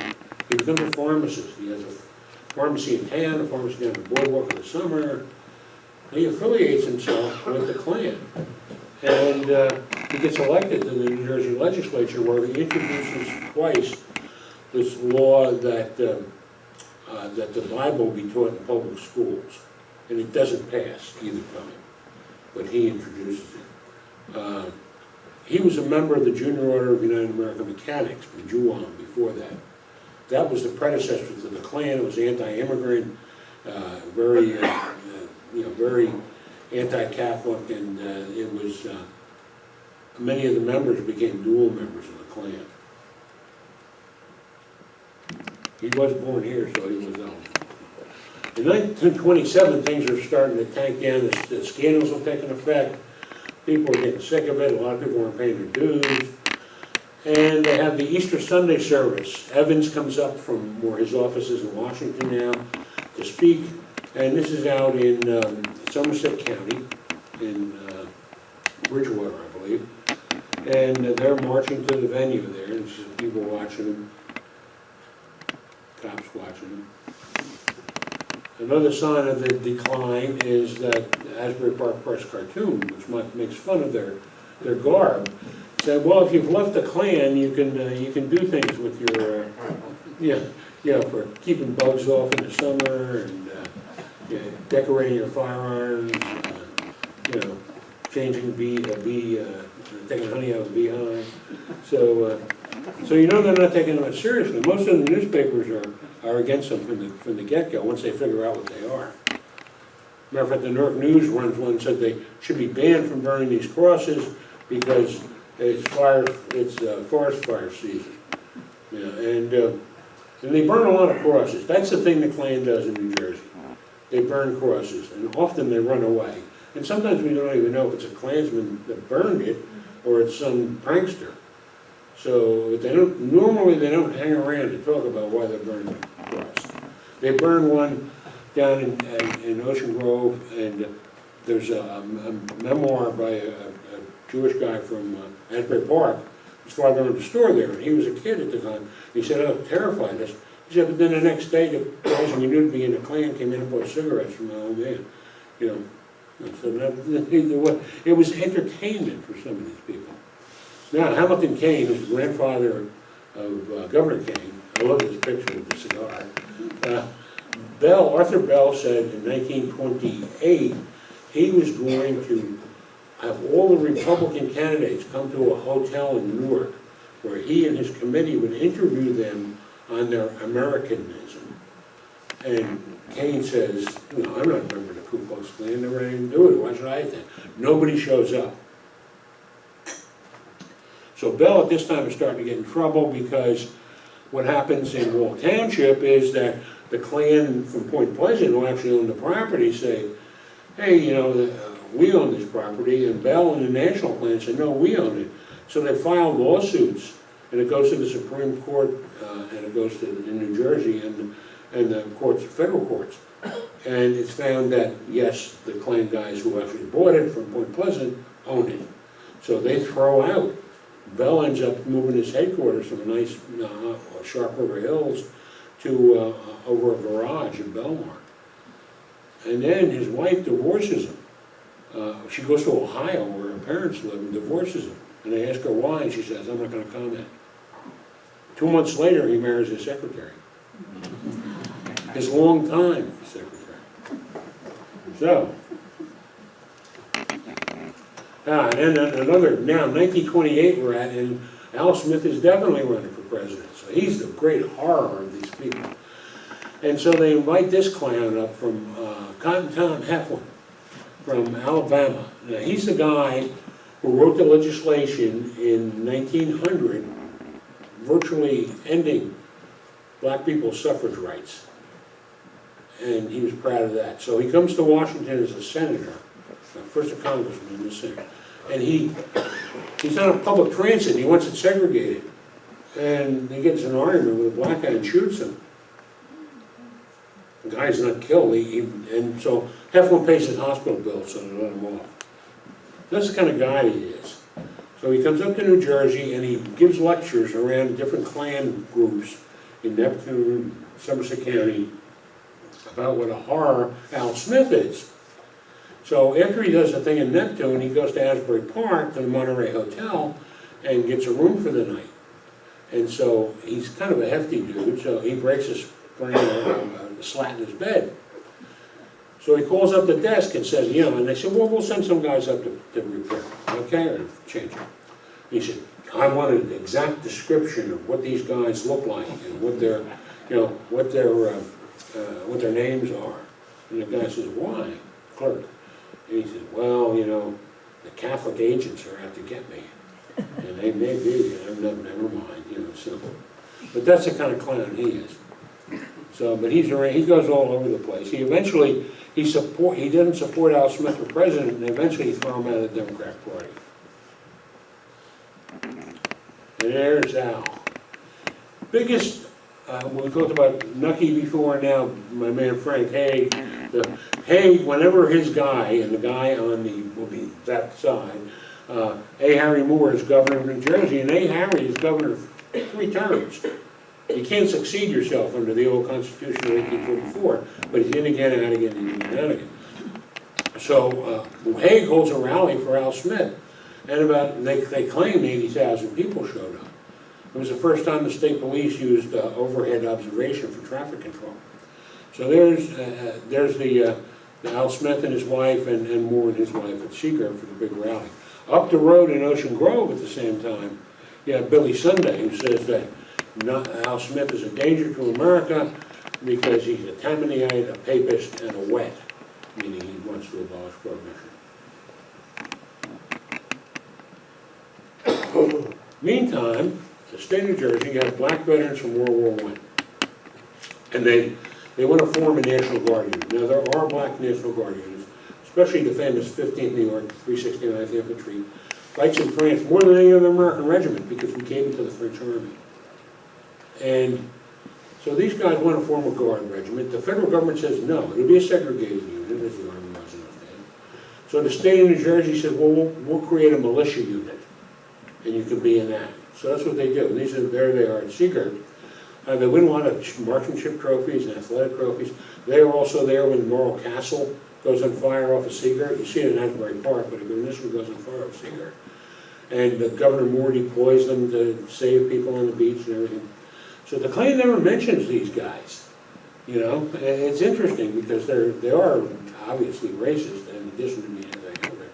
He becomes a pharmacist. He has a pharmacy in town, a pharmacy down the Boardwalk in the summer. He affiliates himself with the Klan. And he gets elected to the New Jersey legislature, where he introduces twice this law that that the Bible be taught in public schools. And it doesn't pass either time, but he introduces it. He was a member of the Junior Order of United American Mechanics, the JUOM, before that. That was the predecessor to the Klan. It was anti-immigrant, very anti-Catholic, and it was, many of the members became dual members of the Klan. He was born here, so he was eligible. In 1927, things are starting to tank down. The scandals are taking effect. People are getting sick of it. A lot of people aren't paying their dues. And they have the Easter Sunday service. Evans comes up from where his office is in Washington now to speak. And this is out in Somerset County, in Bridgewater, I believe. And they're marching to the venue there. And there's people watching them. Cops watching them. Another sign of the decline is that the Asbury Park Press cartoon, which makes fun of their garb, said, well, if you've left the Klan, you can do things with your, for keeping bugs off in the summer, and decorating your firearms, changing taking honey out of the beehive. So they're not taking them seriously. Most of the newspapers are against them from the get-go, once they figure out what they are. Matter of fact, the New York News runs one, said they should be banned from burning these crosses because it's forest fire season. And they burn a lot of crosses. That's the thing the Klan does in New Jersey. They burn crosses, and often they run away. And sometimes we don't even know if it's a Klansman that burned it or it's some prankster. So normally they don't hang around to talk about why they burned the cross. They burned one down in Ocean Grove, and there's a memoir by a Jewish guy from Asbury Park. His father owned a store there, and he was a kid at the time. He said, oh, it terrified us. He said, but then the next day, the guys we knew to be in the Klan came in and bought cigarettes from my old man. So it was entertainment for some of these people. Now, Hamilton Kane, who's the grandfather of Governor Kane, I love this picture of the cigar. Arthur Bell said in 1928, he was going to have all the Republican candidates come to a hotel in Newark, where he and his committee would interview them on their Americanism. And Kane says, I'm not a member of the Ku Klux Klan, never had anything to do with it, why should I think? Nobody shows up. So Bell at this time is starting to get in trouble, because what happens in Wall Township is that the Klan from Point Pleasant, who actually own the property, say, hey, we own this property, and Bell and the National Klan say, no, we own it. So they file lawsuits, and it goes to the Supreme Court, and it goes to in New Jersey, and the courts, federal courts. And it's found that, yes, the Klan guys who actually bought it from Point Pleasant own it. So they throw out. Bell ends up moving his headquarters from a nice Sharp River Hills to over a garage in Belmar. And then his wife divorces him. She goes to Ohio, where her parents live, and divorces him. And they ask her why, and she says, I'm not going to comment. 2 months later, he marries his secretary. His longtime secretary. So, and then now 1928 we're at, and Al Smith is definitely running for president. So he's the great horror of these people. And so they invite this clown up from Cotton Tom Heflin from Alabama. Now he's the guy who wrote the legislation in 1900 virtually ending black people's suffrage rights. And he was proud of that. So he comes to Washington as a senator, first a congressman in the Senate. And he's on a public transit, he wants it segregated. And he gets an argument with a black guy and shoots him. The guy's not killed, and so half one pays his hospital bill, so they let him off. That's the kind of guy he is. So he comes up to New Jersey and he gives lectures around different Klan groups in Neptune, Somerset County, about what a horror Al Smith is. So after he does the thing in Neptune, he goes to Asbury Park, to the Monterey Hotel, and gets a room for the night. And so he's kind of a hefty dude, so he breaks his slat in his bed. So he calls up the desk and says, and they said, well, we'll send some guys up to repair it, okay, or change it. He said, I wanted an exact description of what these guys look like and what their, what their names are. And the guy says, why, clerk? And he says, well, the Catholic agents are out to get me. And they may be, never mind, so. But that's the kind of clown he is. So, but he goes all over the place. He eventually, he doesn't support Al Smith for president, and eventually he throw him out of the Democrat Party. And there's Al. Biggest, we talked about Nucky before, now my man Frank Hague. Hague, whenever his guy, and the guy on that side, A. Harry Moore is governor of New Jersey, and A. Harry is governor 3 terms. You can't succeed yourself under the old Constitution of 1844, but he's in again, out again, and out again. So Hague holds a rally for Al Smith, and they claim 80,000 people showed up. It was the first time the state police used overhead observation for traffic control. So there's the Al Smith and his wife, and Moore and his wife at Seagirt for the big rally. Up the road in Ocean Grove at the same time, you have Billy Sunday, who says that Al Smith is a danger to America because he's a Tammanyite, a papist, and a wet, meaning he wants to abolish prohibition. Meantime, the state of New Jersey, you have black veterans from World War I. And they want to form a National Guard unit. Now, there are black National Guard units, especially the famous 15th New York 369th Infantry, fights in France more than any other American regiment because we came into the French Army. And so these guys want to form a Guard regiment. The federal government says no, it'll be a segregated unit, as the Army was in those days. So the state of New Jersey said, well, we'll create a militia unit, and you can be in that. So that's what they do. And there they are at Seagirt. They win a lot of marksmanship trophies and athletic trophies. They are also there when Morro Castle goes on fire off of Seagirt. You see it in Asbury Park, but again, this one goes on fire off Seagirt. And Governor Moore deploys them to save people on the beach and everything. So the Klan never mentions these guys. It's interesting because they are obviously racist in addition to being anti-immigrant.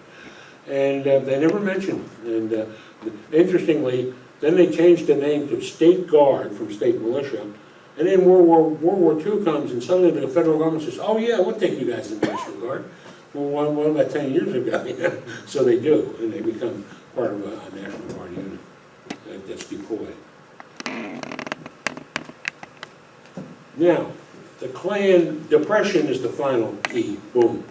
And they never mention them. And interestingly, then they changed the name to State Guard from State Militia. And then World War II comes, and suddenly the federal government says, oh yeah, we'll take you guys in the National Guard. Well, what about 10 years ago? So they do, and they become part of a National Guard unit that's deployed. Now, the Klan depression is the final key. Boom.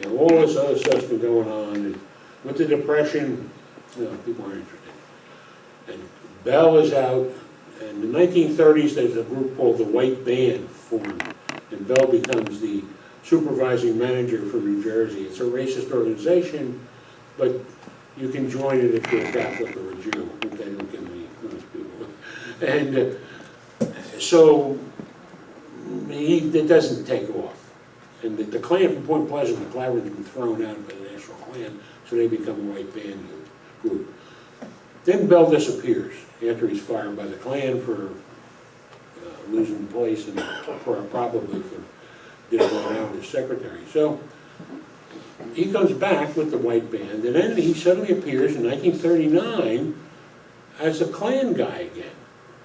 All this other stuff's been going on, and with the depression, people aren't interested. And Bell is out. In the 1930s, there's a group called the White Band formed, and Bell becomes the supervising manager for New Jersey. It's a racist organization, but you can join it if you're a Catholic or a Jew, if they don't get any most people. And so it doesn't take off. And the Klan from Point Pleasant, the Claverns, have been thrown out by the National Klan, so they become a White Band group. Then Bell disappears after he's fired by the Klan for losing place and probably for disloying out his secretary. So he comes back with the White Band, and then he suddenly appears in 1939 as a Klan guy again.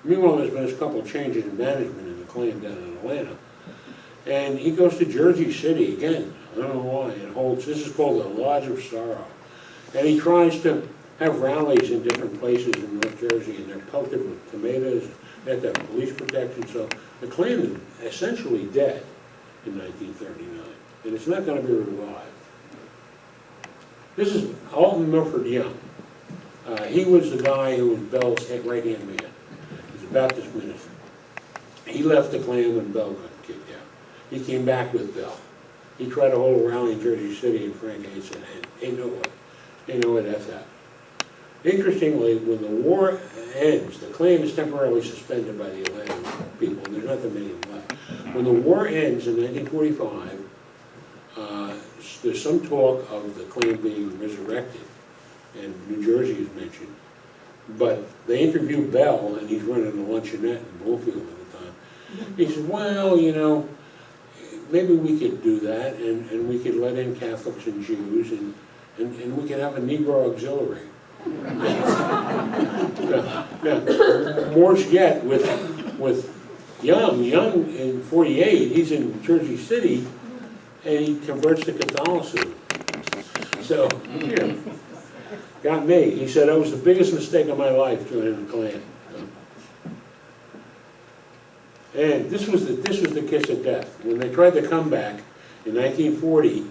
Meanwhile, there's been a couple of changes in management in the Klan down in Atlanta. And he goes to Jersey City again. I don't know why. And holds, this is called the Lodge of Sorrow. And he tries to have rallies in different places in North Jersey, and they're pelted with tomatoes, they have to have police protection. So the Klan is essentially dead in 1939, and it's not going to be revived. This is Alton Milford Young. He was the guy who was Bell's right-hand man. He was a Baptist minister. He left the Klan when Bell got kicked out. He came back with Bell. he tried to hold a rally in Jersey City, and Frank Hayes said, ain't no way that's that. Interestingly, when the war ends, the Klan is temporarily suspended by the Atlantic people, and there's not that many of them left. When the war ends in 1945, there's some talk of the Klan being resurrected, and New Jersey is mentioned. But they interviewed Bell, and he's running a luncheonette in Bloomfield at the time. He said, well, you know, maybe we could do that, and we could let in Catholics and Jews, and we could have a Negro auxiliary. Worse yet, with Young in 48, he's in Jersey City, and he converts to Catholicism. So, yeah, got me. He said, that was the biggest mistake of my life joining the Klan. And this was the kiss of death. When they tried to come back in 1940,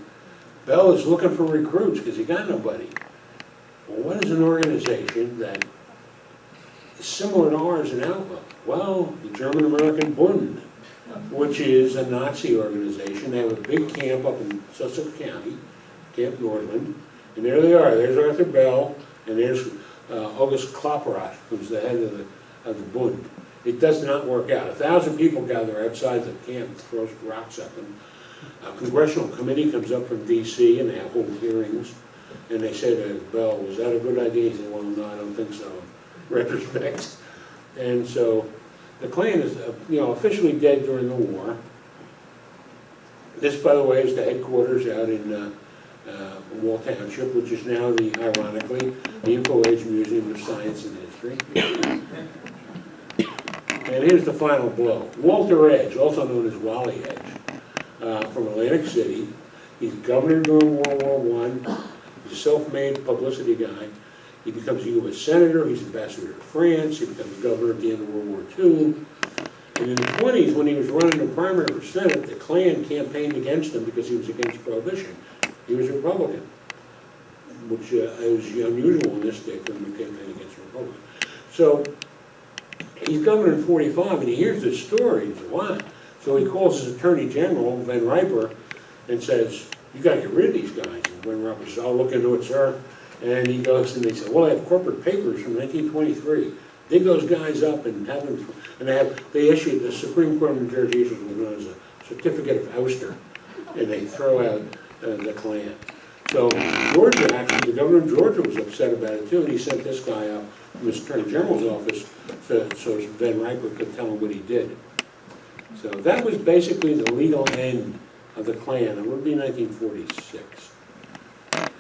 Bell is looking for recruits because he got nobody. Well, what is an organization that is similar to ours in outlook? Well, the German-American Bund, which is a Nazi organization. They have a big camp up in Sussex County, Camp Nordland, and there they are. There's Arthur Bell, and there's August Klopperat, who's the head of the Bund. It does not work out. 1,000 people gather outside the camp, throws rocks at them. A congressional committee comes up from D.C. and they have whole hearings, and they say to Bell, was that a good idea? He said, well, no, I don't think so, in retrospect. And so the Klan is, officially dead during the war. This, by the way, is the headquarters out in Wall Township, which is now, ironically, the Info Age Museum of Science and History. And here's the final blow. Walter Edge, also known as Wally Edge, from Atlantic City. He's governor during World War I. He's a self-made publicity guy. He becomes a U.S. Senator. He's ambassador to France. He becomes governor at the end of World War II. And in the 20s, when he was running the primary for Senate, the Klan campaigned against him because he was against Prohibition. He was a Republican, which is unusual in this state for him to campaign against a Republican. So he's governor in 45, and he hears this story. He says, wow. So he calls his Attorney General, Van Riper, and says, you got to get rid of these guys. And Van Riper says, I'll look into it, sir. And he goes, and they say, well, I have corporate papers from 1923. Dig those guys up and have them, and they issued, the Supreme Court of New Jersey issued what was known as a certificate of ouster, and they throw out the Klan. So Georgia, actually, the governor of Georgia was upset about it too, and he sent this guy up from his Attorney General's office so Van Riper could tell him what he did. So that was basically the legal end of the Klan. It would be 1946.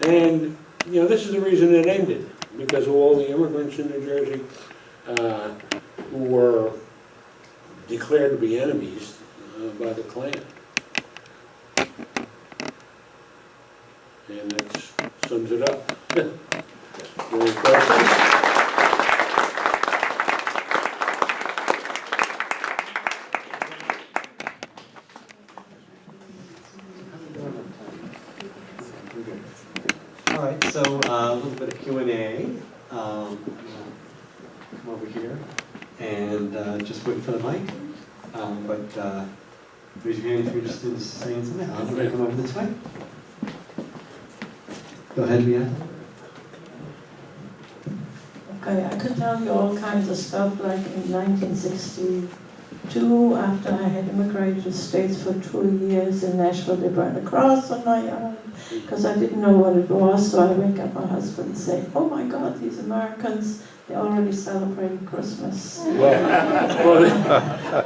And, this is the reason it ended, because of all the immigrants in New Jersey who were declared to be enemies by the Klan. And that sums it up. Any questions? All right, so a little bit of Q&A. Come over here and just wait for the mic. Raise your hand if you're interested in saying something. I'm going to come over this way. Go ahead, Leanne. Okay, I could tell you all kinds of stuff, like in 1962, after I had immigrated to the States for 2 years in Nashville, they burned a cross on my yard because I didn't know what it was, so I wake up my husband and say, oh my God, these Americans, they're already celebrating Christmas. The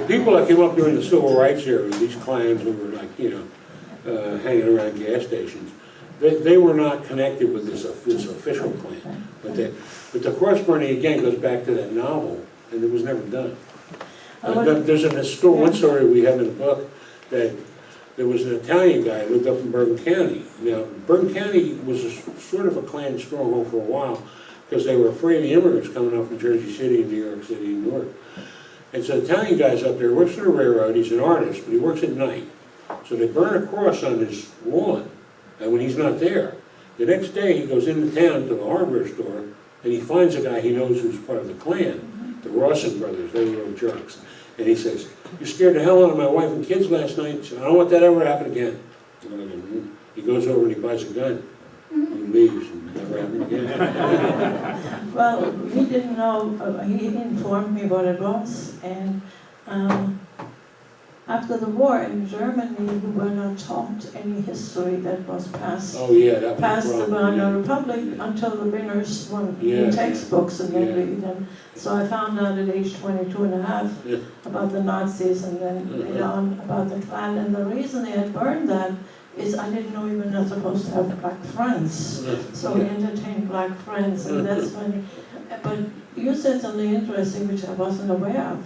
people that came up during the Civil Rights era, these clans who were like, hanging around gas stations, they were not connected with this official Klan. But the cross burning, again, goes back to that novel, and it was never done. There's one story we have in the book that there was an Italian guy who lived up in Bergen County. Now, Bergen County was sort of a Klan stronghold for a while because they were afraid of the immigrants coming up from Jersey City and New York City and Newark. And so the Italian guy's up there, works for the railroad, he's an artist, but he works at night. So they burn a cross on his lawn, and when he's not there. The next day he goes into town to the hardware store, and he finds a guy he knows who's part of the Klan, the Rawson brothers, they were jerks. And he says, "You scared the hell out of my wife and kids last night." So I don't want that ever to happen again. He goes over and he buys a gun. He leaves and never happened again. Well, we didn't know, he informed me what it was, and after the war in Germany, we were not taught any history that was passed Oh, yeah, that was passed a problem. around yeah. the Republic until the winners won Yeah. the textbooks and then Yeah. read them. So I found out at age 22 and a half Yeah. about the Nazis and then later on about the Klan. And the reason they had burned that is I didn't know we were not supposed to have black friends. So we entertained black friends, and that's when. But you said something interesting which I wasn't aware of.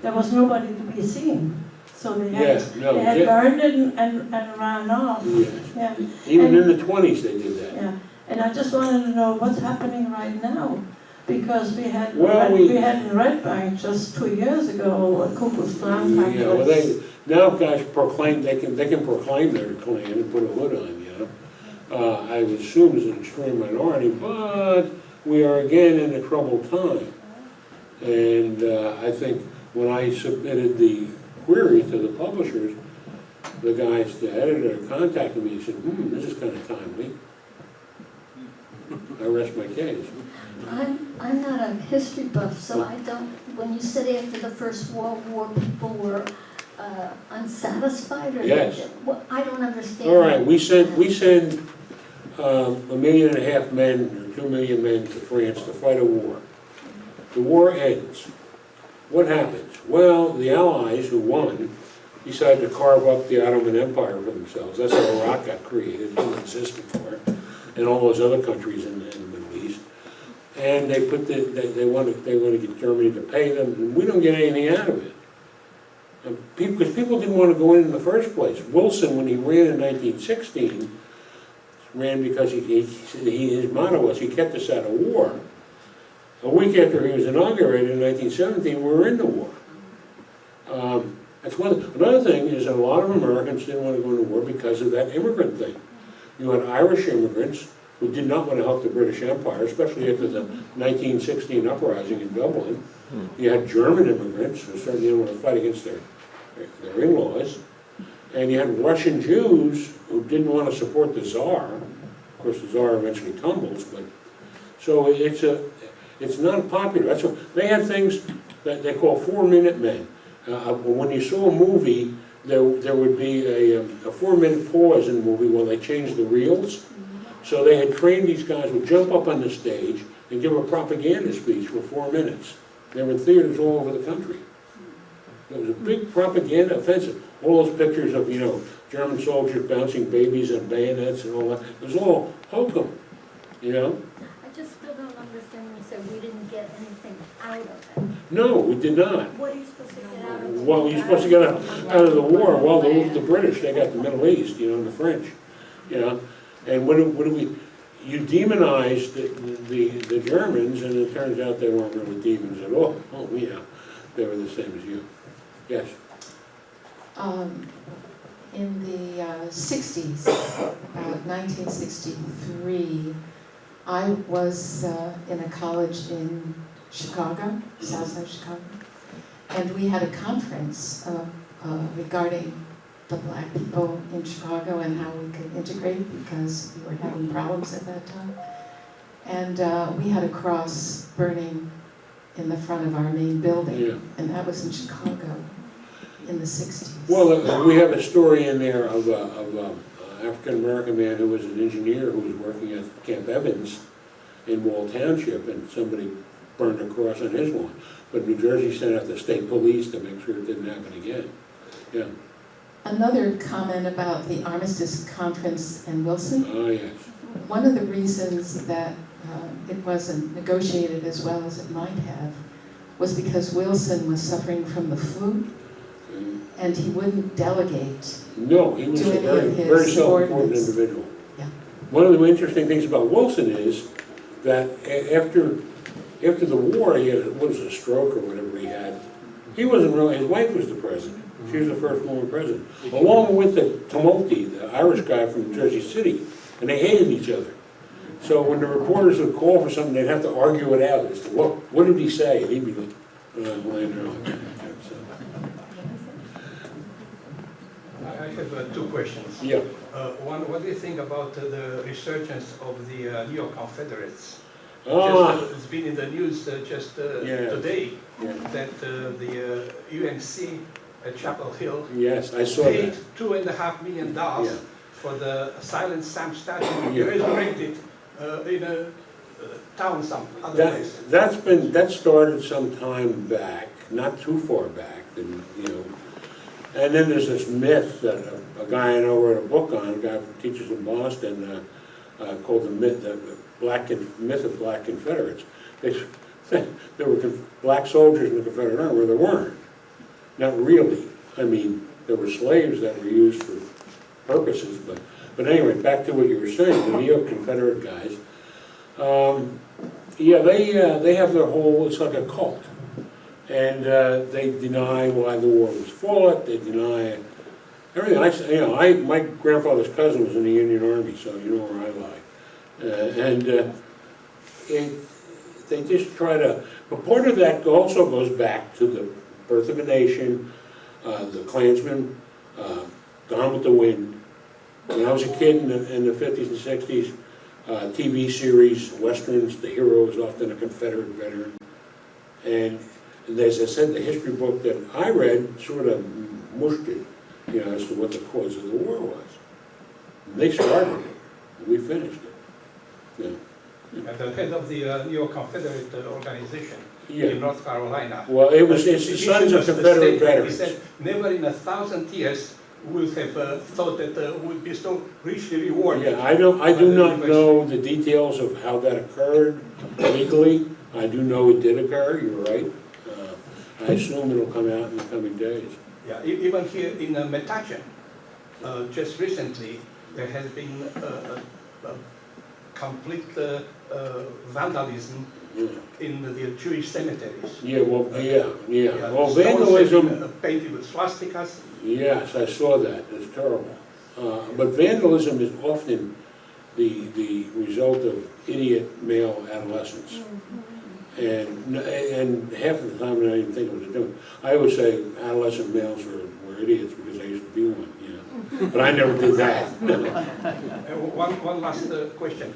There was nobody to be seen. So they had, Yeah, no, they had ja- burned it and ran off. yeah. Yeah. Even And- in the 20s they did that. Yeah, and I just wanted to know what's happening right now, because we had Well, we had in Red Bank just 2 years ago a Ku Klux Klan Yeah, well, factory. now guys proclaim, they can proclaim their Klan and put a hood on, you know. I would assume it's an extreme minority, but we are again in a troubled time. And I think when I submitted the query to the publishers, the guys, the editor contacted me and said, this is kind of timely. I rest my case. I'm not a history buff, so I don't, when you said after the First World War, people were unsatisfied, or? Yes. Well, I don't understand. All right, we send 1.5 million men, or 2 million men to France to fight a war. The war ends. What happens? Well, the Allies, who won, decided to carve up the Ottoman Empire for themselves. That's how Iraq got created, it wasn't existed for it, and all those other countries in the Middle East. And they put they want to get Germany to pay them, and we don't get anything out of it. Because people didn't want to go in the first place. Wilson, when he ran in 1916, ran because his motto was, he kept us out of war. A week after he was inaugurated in 1917, we were in the war. That's one. Another thing is that a lot of Americans didn't want to go into war because of that immigrant thing. You had Irish immigrants who did not want to help the British Empire, especially after the 1916 uprising in Dublin. You had German immigrants who certainly didn't want to fight against their in-laws. And you had Russian Jews who didn't want to support the Tsar. Of course, the Tsar eventually tumbles, but so it's not popular. That's what, they had things that they call 4-minute men. When you saw a movie, there would be a 4-minute pause in the movie while they changed the reels. So they had trained these guys who would jump up on the stage and give a propaganda speech for 4 minutes. They were in theaters all over the country. It was a big propaganda offensive. All those pictures of, German soldiers bouncing babies on bayonets and all that. It was all hokum, I just still don't understand when you said we didn't get anything out of it. No, we did not. What are you supposed to get out of it? Well, you're supposed to get out of the war. Well, the British, they got the Middle East, and the French, And what do we, you demonized the Germans, and it turns out they weren't really demons at all. Oh, yeah, they were the same as you. Yes? In the 60s, about 1963, I was in a college in Chicago, Southside Chicago, and we had a conference regarding the black people in Chicago and how we could integrate because we were having problems at that time. And we had a cross burning in the front of our main building, Yeah. and that was in Chicago in the 60s. Well, we have a story in there of an African-American man who was an engineer who was working at Camp Evans in Wall Township, and somebody burned a cross on his lawn. But New Jersey sent out the state police to make sure it didn't happen again. Yeah. Another comment about the Armistice Conference in Wilson. Oh, yes. One of the reasons that it wasn't negotiated as well as it might have was because Wilson was suffering from the flu, and he wouldn't delegate. No, he was To a any of his very self-important subordinates. individual. Yeah. One of the interesting things about Wilson is that after the war, he had, what was it, a stroke or whatever he had. He wasn't really, his wife was the president. She was the first woman president. Along with the Tumulty, the Irish guy from Jersey City, and they hated each other. So when the reporters would call for something, they'd have to argue it out as to what did he say, and he'd be like, well, so. have two questions. Yeah. One, what do you think about the resurgence of the New York Confederates? It's been in the news just today Yeah. that the UNC at Chapel Hill Yes, I saw paid that. $2.5 million Yeah. for the Silent Sam statue to be Yeah. resurrected in a town some other place. That started some time back, not too far back, and, you know. And then there's this myth that a guy I know wrote a book on, a guy who teaches in Boston, called the myth of Black Confederates. There were black soldiers in the Confederate Army where there weren't. Not really. I mean, there were slaves that were used for purposes, but anyway, back to what you were saying, the New York Confederate guys. They have their whole, it's like a cult. And they deny why the war was fought, they deny everything. My grandfather's cousin was in the Union Army, so you know where I lie. They just try to, but part of that also goes back to the birth of a nation, the Klansmen, Gone with the Wind. When I was a kid in the 50s and 60s, TV series, westerns, the hero was often a Confederate veteran. And as I said, the history book that I read sort of mushed it, as to what the cause of the war was. And they started it, and we finished it. And the head of the New York Confederate organization Yeah. in North Carolina. Well, it's the Sons of Confederate Veterans. He said, never in 1,000 years would have thought that would be so richly rewarded. Yeah, I do not know the details of how that occurred legally. I do know it did occur, you're right. I assume it'll come out in the coming days. Yeah, even here in Metuchen, just recently, there has been a complete vandalism in the Jewish cemeteries. Yeah, well, yeah. Well, Stones have vandalism, been, painted with swastikas. yes, I saw that, it's terrible. But vandalism is often the result of idiot male adolescents. And half of the time I don't even think what they're doing. I always say adolescent males were idiots because I used to be one, But I never did that. One last question.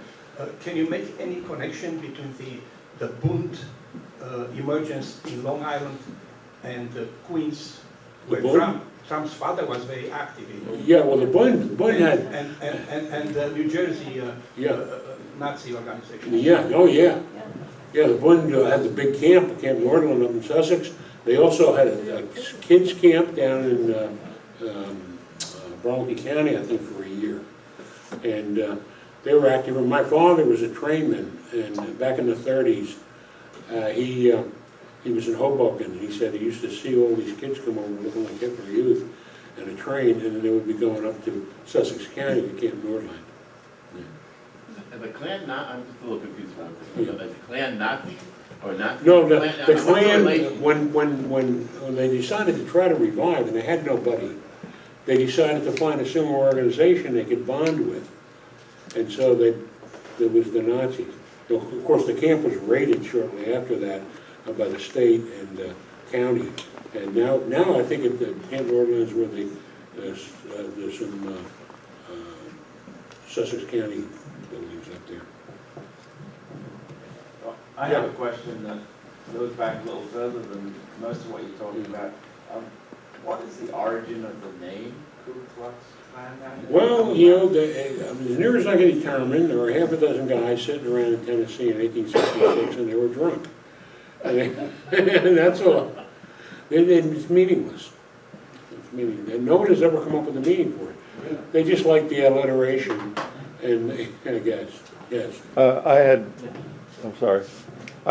Can you make any connection between the Bund emergence in Long Island and Queens, where Trump's father was very active in? Yeah, well, the Bund had... And New Jersey Nazi organization. Yeah, oh yeah. Yeah, the Bund had the big camp, Camp Nordland up in Sussex. They also had a kids camp down in Boardwalk County, I think, for a year. And they were active. And my father was a trainman, and back in the 30s, he was in Hoboken, and he said he used to see all these kids come over looking like Hitler Youth in a train, and then they would be going up to Sussex County to Camp Nordland. The Klan, I'm just a little confused about this. Is the Klan Nazi or not? No, the Klan, when they decided to try to revive, and they had nobody, they decided to find a similar organization they could bond with. And so there was the Nazis. Of course, the camp was raided shortly after that by the state and county. And now I think at the Camp Nordland is where there's some Sussex County buildings up there. Well, I have a question that goes back a little further than most of what you're talking about. What is the origin of the name Ku Klux Klan? Well, as near as I can determine, there were half a dozen guys sitting around in Tennessee in 1866, and they were drunk. And that's all. It's meaningless. It's meaningless. And no one has ever come up with a meaning for it. They just like the alliteration, and I guess, yes. I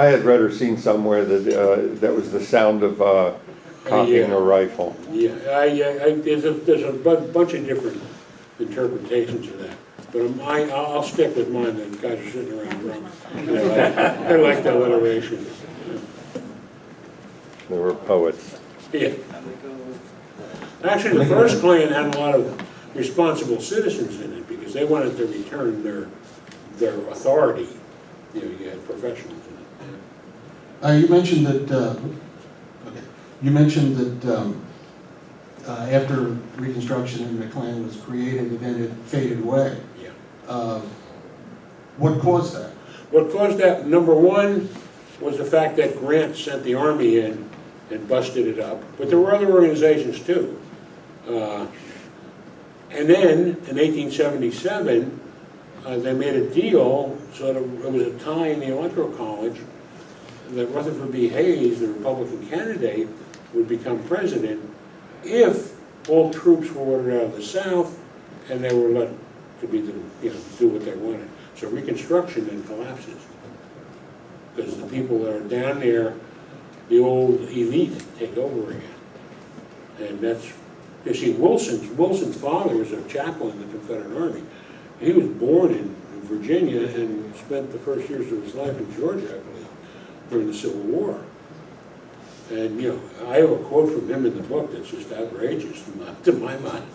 had read or seen somewhere that that was the sound of cocking a rifle. Yeah, there's a bunch of different interpretations of that. But I'll stick with mine, the guys are sitting around drunk. I like the alliteration. They were poets. Yeah. Actually, the first Klan had a lot of responsible citizens in it because they wanted to return their authority. You had professionals in it. You mentioned that after Reconstruction and the Klan was created, and then it faded away. Yeah. What caused that? What caused that, number one, was the fact that Grant sent the Army in and busted it up, but there were other organizations too. And then, in 1877, they made a deal, so that it was a tie in the Electoral College, that Rutherford B. Hayes, the Republican candidate, would become president if all troops were ordered out of the South and they were let to be, do what they wanted. So Reconstruction then collapses. Because the people that are down there, the old elite, take over again. And that's, you see, Wilson's father was a chaplain in the Confederate Army. He was born in Virginia and spent the first years of his life in Georgia, I believe, during the Civil War. And, I have a quote from him in the book that's just outrageous to my mind.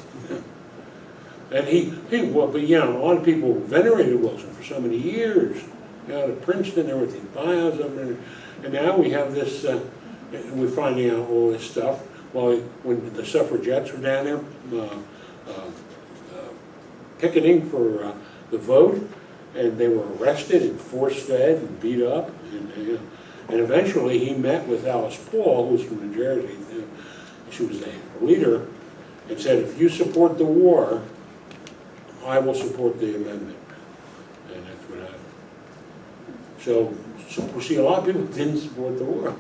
And a lot of people venerated Wilson for so many years. At Princeton, there were these bios of him, and now we have this, we're finding out all this stuff. Well, when the suffragettes were down there picketing for the vote, and they were arrested and force-fed and beat up, and eventually he met with Alice Paul, who was from New Jersey. She was a leader, and said, if you support the war, I will support the amendment. And that's what happened. So we see a lot of people didn't support the war.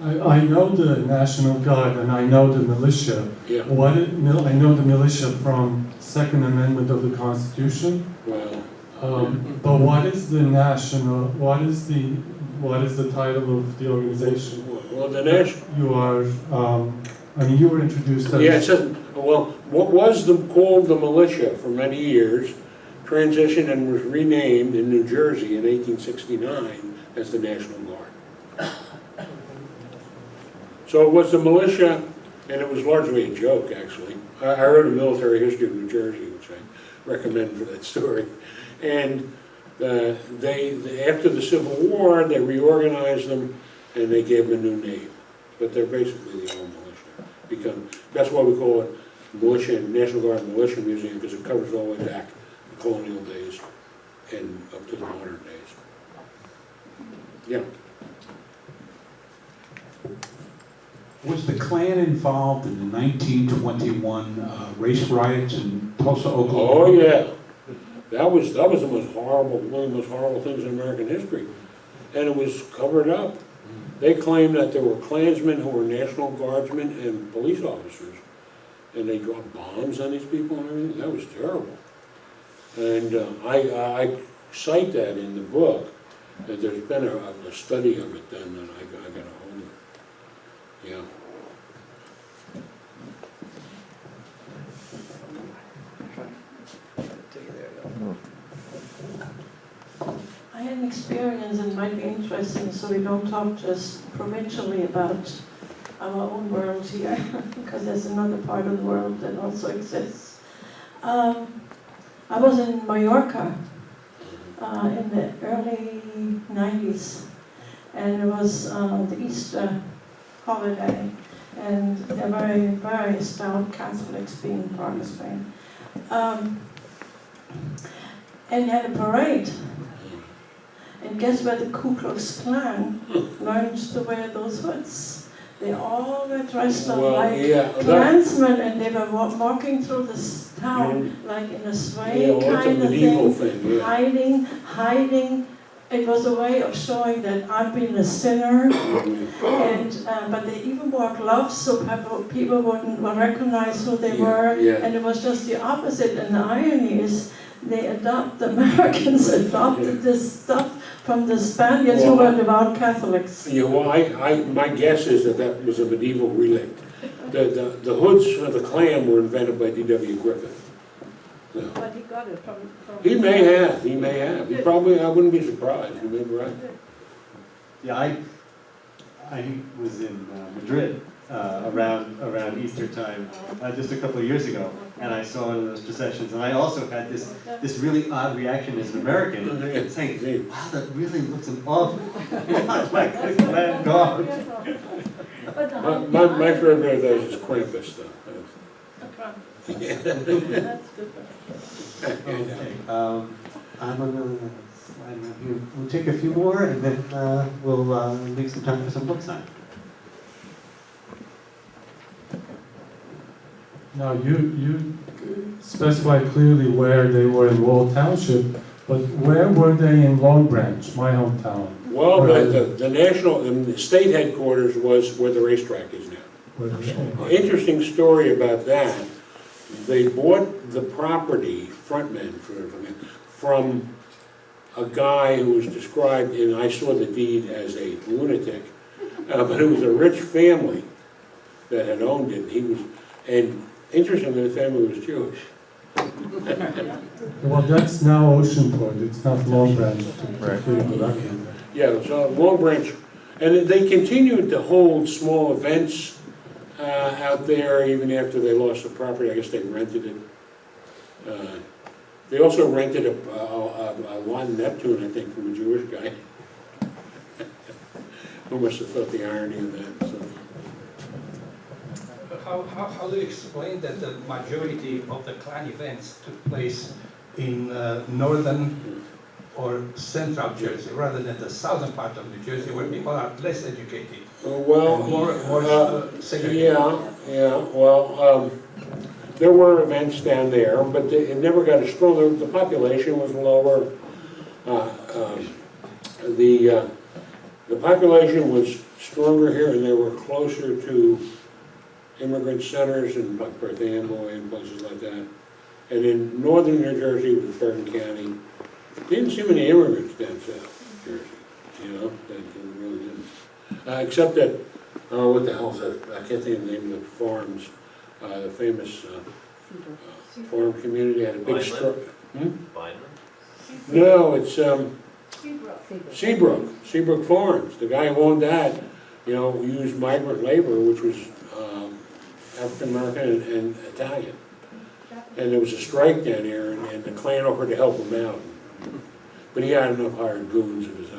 I know the National Guard and I know the militia. Yeah. I know the militia from Second Amendment of the Constitution. Well, but what is the title of the organization? well, the national. You are. You were introduced as. Yeah, it says. Well, what was called the militia for many years, transitioned and was renamed in New Jersey in 1869 as the National Guard. So it was the militia, and it was largely a joke, actually. I wrote a military history of New Jersey, which I recommend for that story. And after the Civil War, they reorganized them, and they gave them a new name. But they're basically the old militia. That's why we call it Militia, National Guard Militia Museum, because it covers all the way back to colonial days and up to the modern days. Yeah. Was the Klan involved in the 1921 race riots in Tulsa, Oklahoma? Oh yeah, that was the most horrible, one of the most horrible things in American history, and it was covered up. They claimed that there were Klansmen who were National Guardsmen and police officers, and they dropped bombs on these people and everything. That was terrible. And I cite that in the book. That there's been a study of it done, and I got a hold of it. Yeah. I had an experience, and it might be interesting, so we don't talk just provincially about our own world here, because there's another part of the world that also exists. I was in Mallorca in the early 90s, and it was the Easter holiday, and there were very, very stout Catholics being part of Spain. And they had a parade. And guess where the Ku Klux Klan learned to wear those hoods? They all were dressed up like Klansmen, and they were walking through this town like in a sway kind of thing, hiding. It was a way of showing that I've been a sinner, and but they even wore gloves so people wouldn't recognize who they were, and it was just the opposite. And the irony is, the Americans adopted this stuff from the Spaniards who were devout Catholics. Yeah, well, my guess is that was a medieval relict. The hoods for the Klan were invented by D.W. Griffith. No. But he got it from He may have. He probably, I wouldn't be surprised. You may be right. Yeah, I was in Madrid around Easter time just a couple of years ago, and I saw one of those processions, and I also had this really odd reaction as an American, saying, "Wow, that really looks an awful lot like the Klan dog." My favorite of those is Krampus, though. Okay, I'm gonna slide around here. We'll take a few more and then we'll leave some time for some book signing. Now, you specified clearly where they were in Wall Township, but where were they in Long Branch, my hometown? Well, the state headquarters was where the racetrack is now. Interesting story about that. They bought the property, frontmen, from a guy who was described, and I saw the deed, as a lunatic, but it was a rich family that had owned it. And interestingly, the family was Jewish. Well, that's now Oceanport, it's not Long Branch. Yeah, so Long Branch, and they continued to hold small events out there even after they lost the property. I guess they rented it. They also rented a one Neptune, I think, from a Jewish guy. Who must have thought the irony of that. So. How do you explain that the majority of the Klan events took place in northern or central Jersey, rather than the southern part of New Jersey, where people are less educated? Well, more segregated. Well, there were events down there, but it never got as strong. The population was lower. The population was stronger here, and they were closer to immigrant centers in like Perth Amboy and places like that. And in northern New Jersey, it was Bergen County. Didn't see many immigrants down south Jersey, you know, they really didn't. Except that, what the hell's that? I can't think of the name of the farms. The famous farm community had a big No, it's Seabrook Farms. The guy who owned that, you know, used migrant labor, which was African American and Italian. And there was a strike down here, and the Klan offered to help him out. But he had enough hired goons of his own.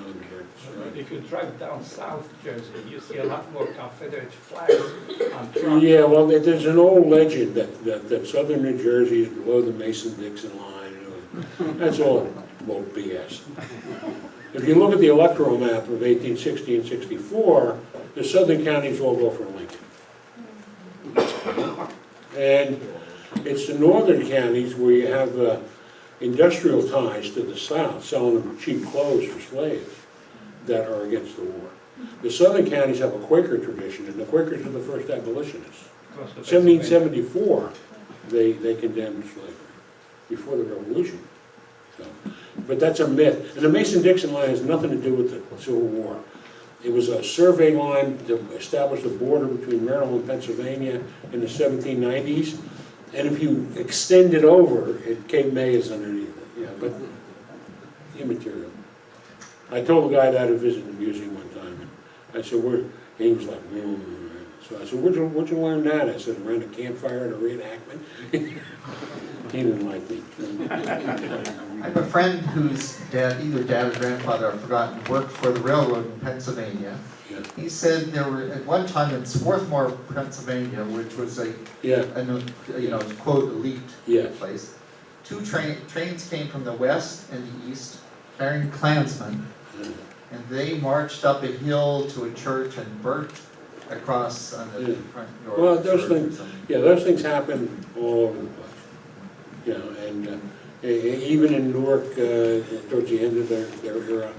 If you drive down South Jersey, you see a lot more Confederate flags on trucks. Yeah, well, there's an old legend that southern New Jersey is below the Mason-Dixon line. That's all BS. If you look at the electoral map of 1860 and 64, the southern counties all go for Lincoln. And it's the northern counties where you have industrial ties to the south, selling them cheap clothes for slaves, that are against the war. The southern counties have a Quaker tradition, and the Quakers were the first abolitionists. 1774, they condemned slavery, before the Revolution. So, but that's a myth. And the Mason-Dixon line has nothing to do with the Civil War. It was a survey line to establish the border between Maryland and Pennsylvania in the 1790s. And if you extend it over, Cape May is underneath it. Yeah, but immaterial. I told the guy that I visited the museum one time, and I said, he was like, So I said, where'd you learn that? I said, around a campfire at a reenactment. He didn't like me. I have a friend whose either dad or grandfather, I've forgotten, worked for the railroad in Pennsylvania. Yeah. He said there were, at one time in Swarthmore, Pennsylvania, which was a quote, elite place, two trains came from the west and the east, carrying Klansmen, and they marched up a hill to a church and burnt across on the front door. Well, those things happen all over the place. You know, and even in Newark, towards the end of their era,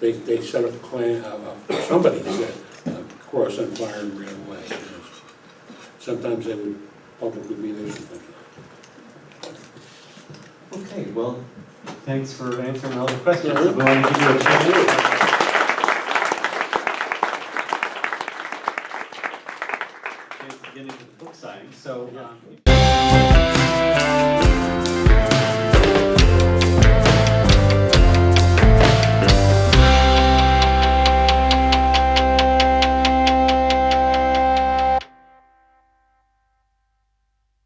they set up a Klan. Somebody set a cross on fire and ran away. You know. Sometimes they would publicly be there. Sometimes not. Okay, well, thanks for answering all the questions. We want to give you a chance. To get into the book signing. So.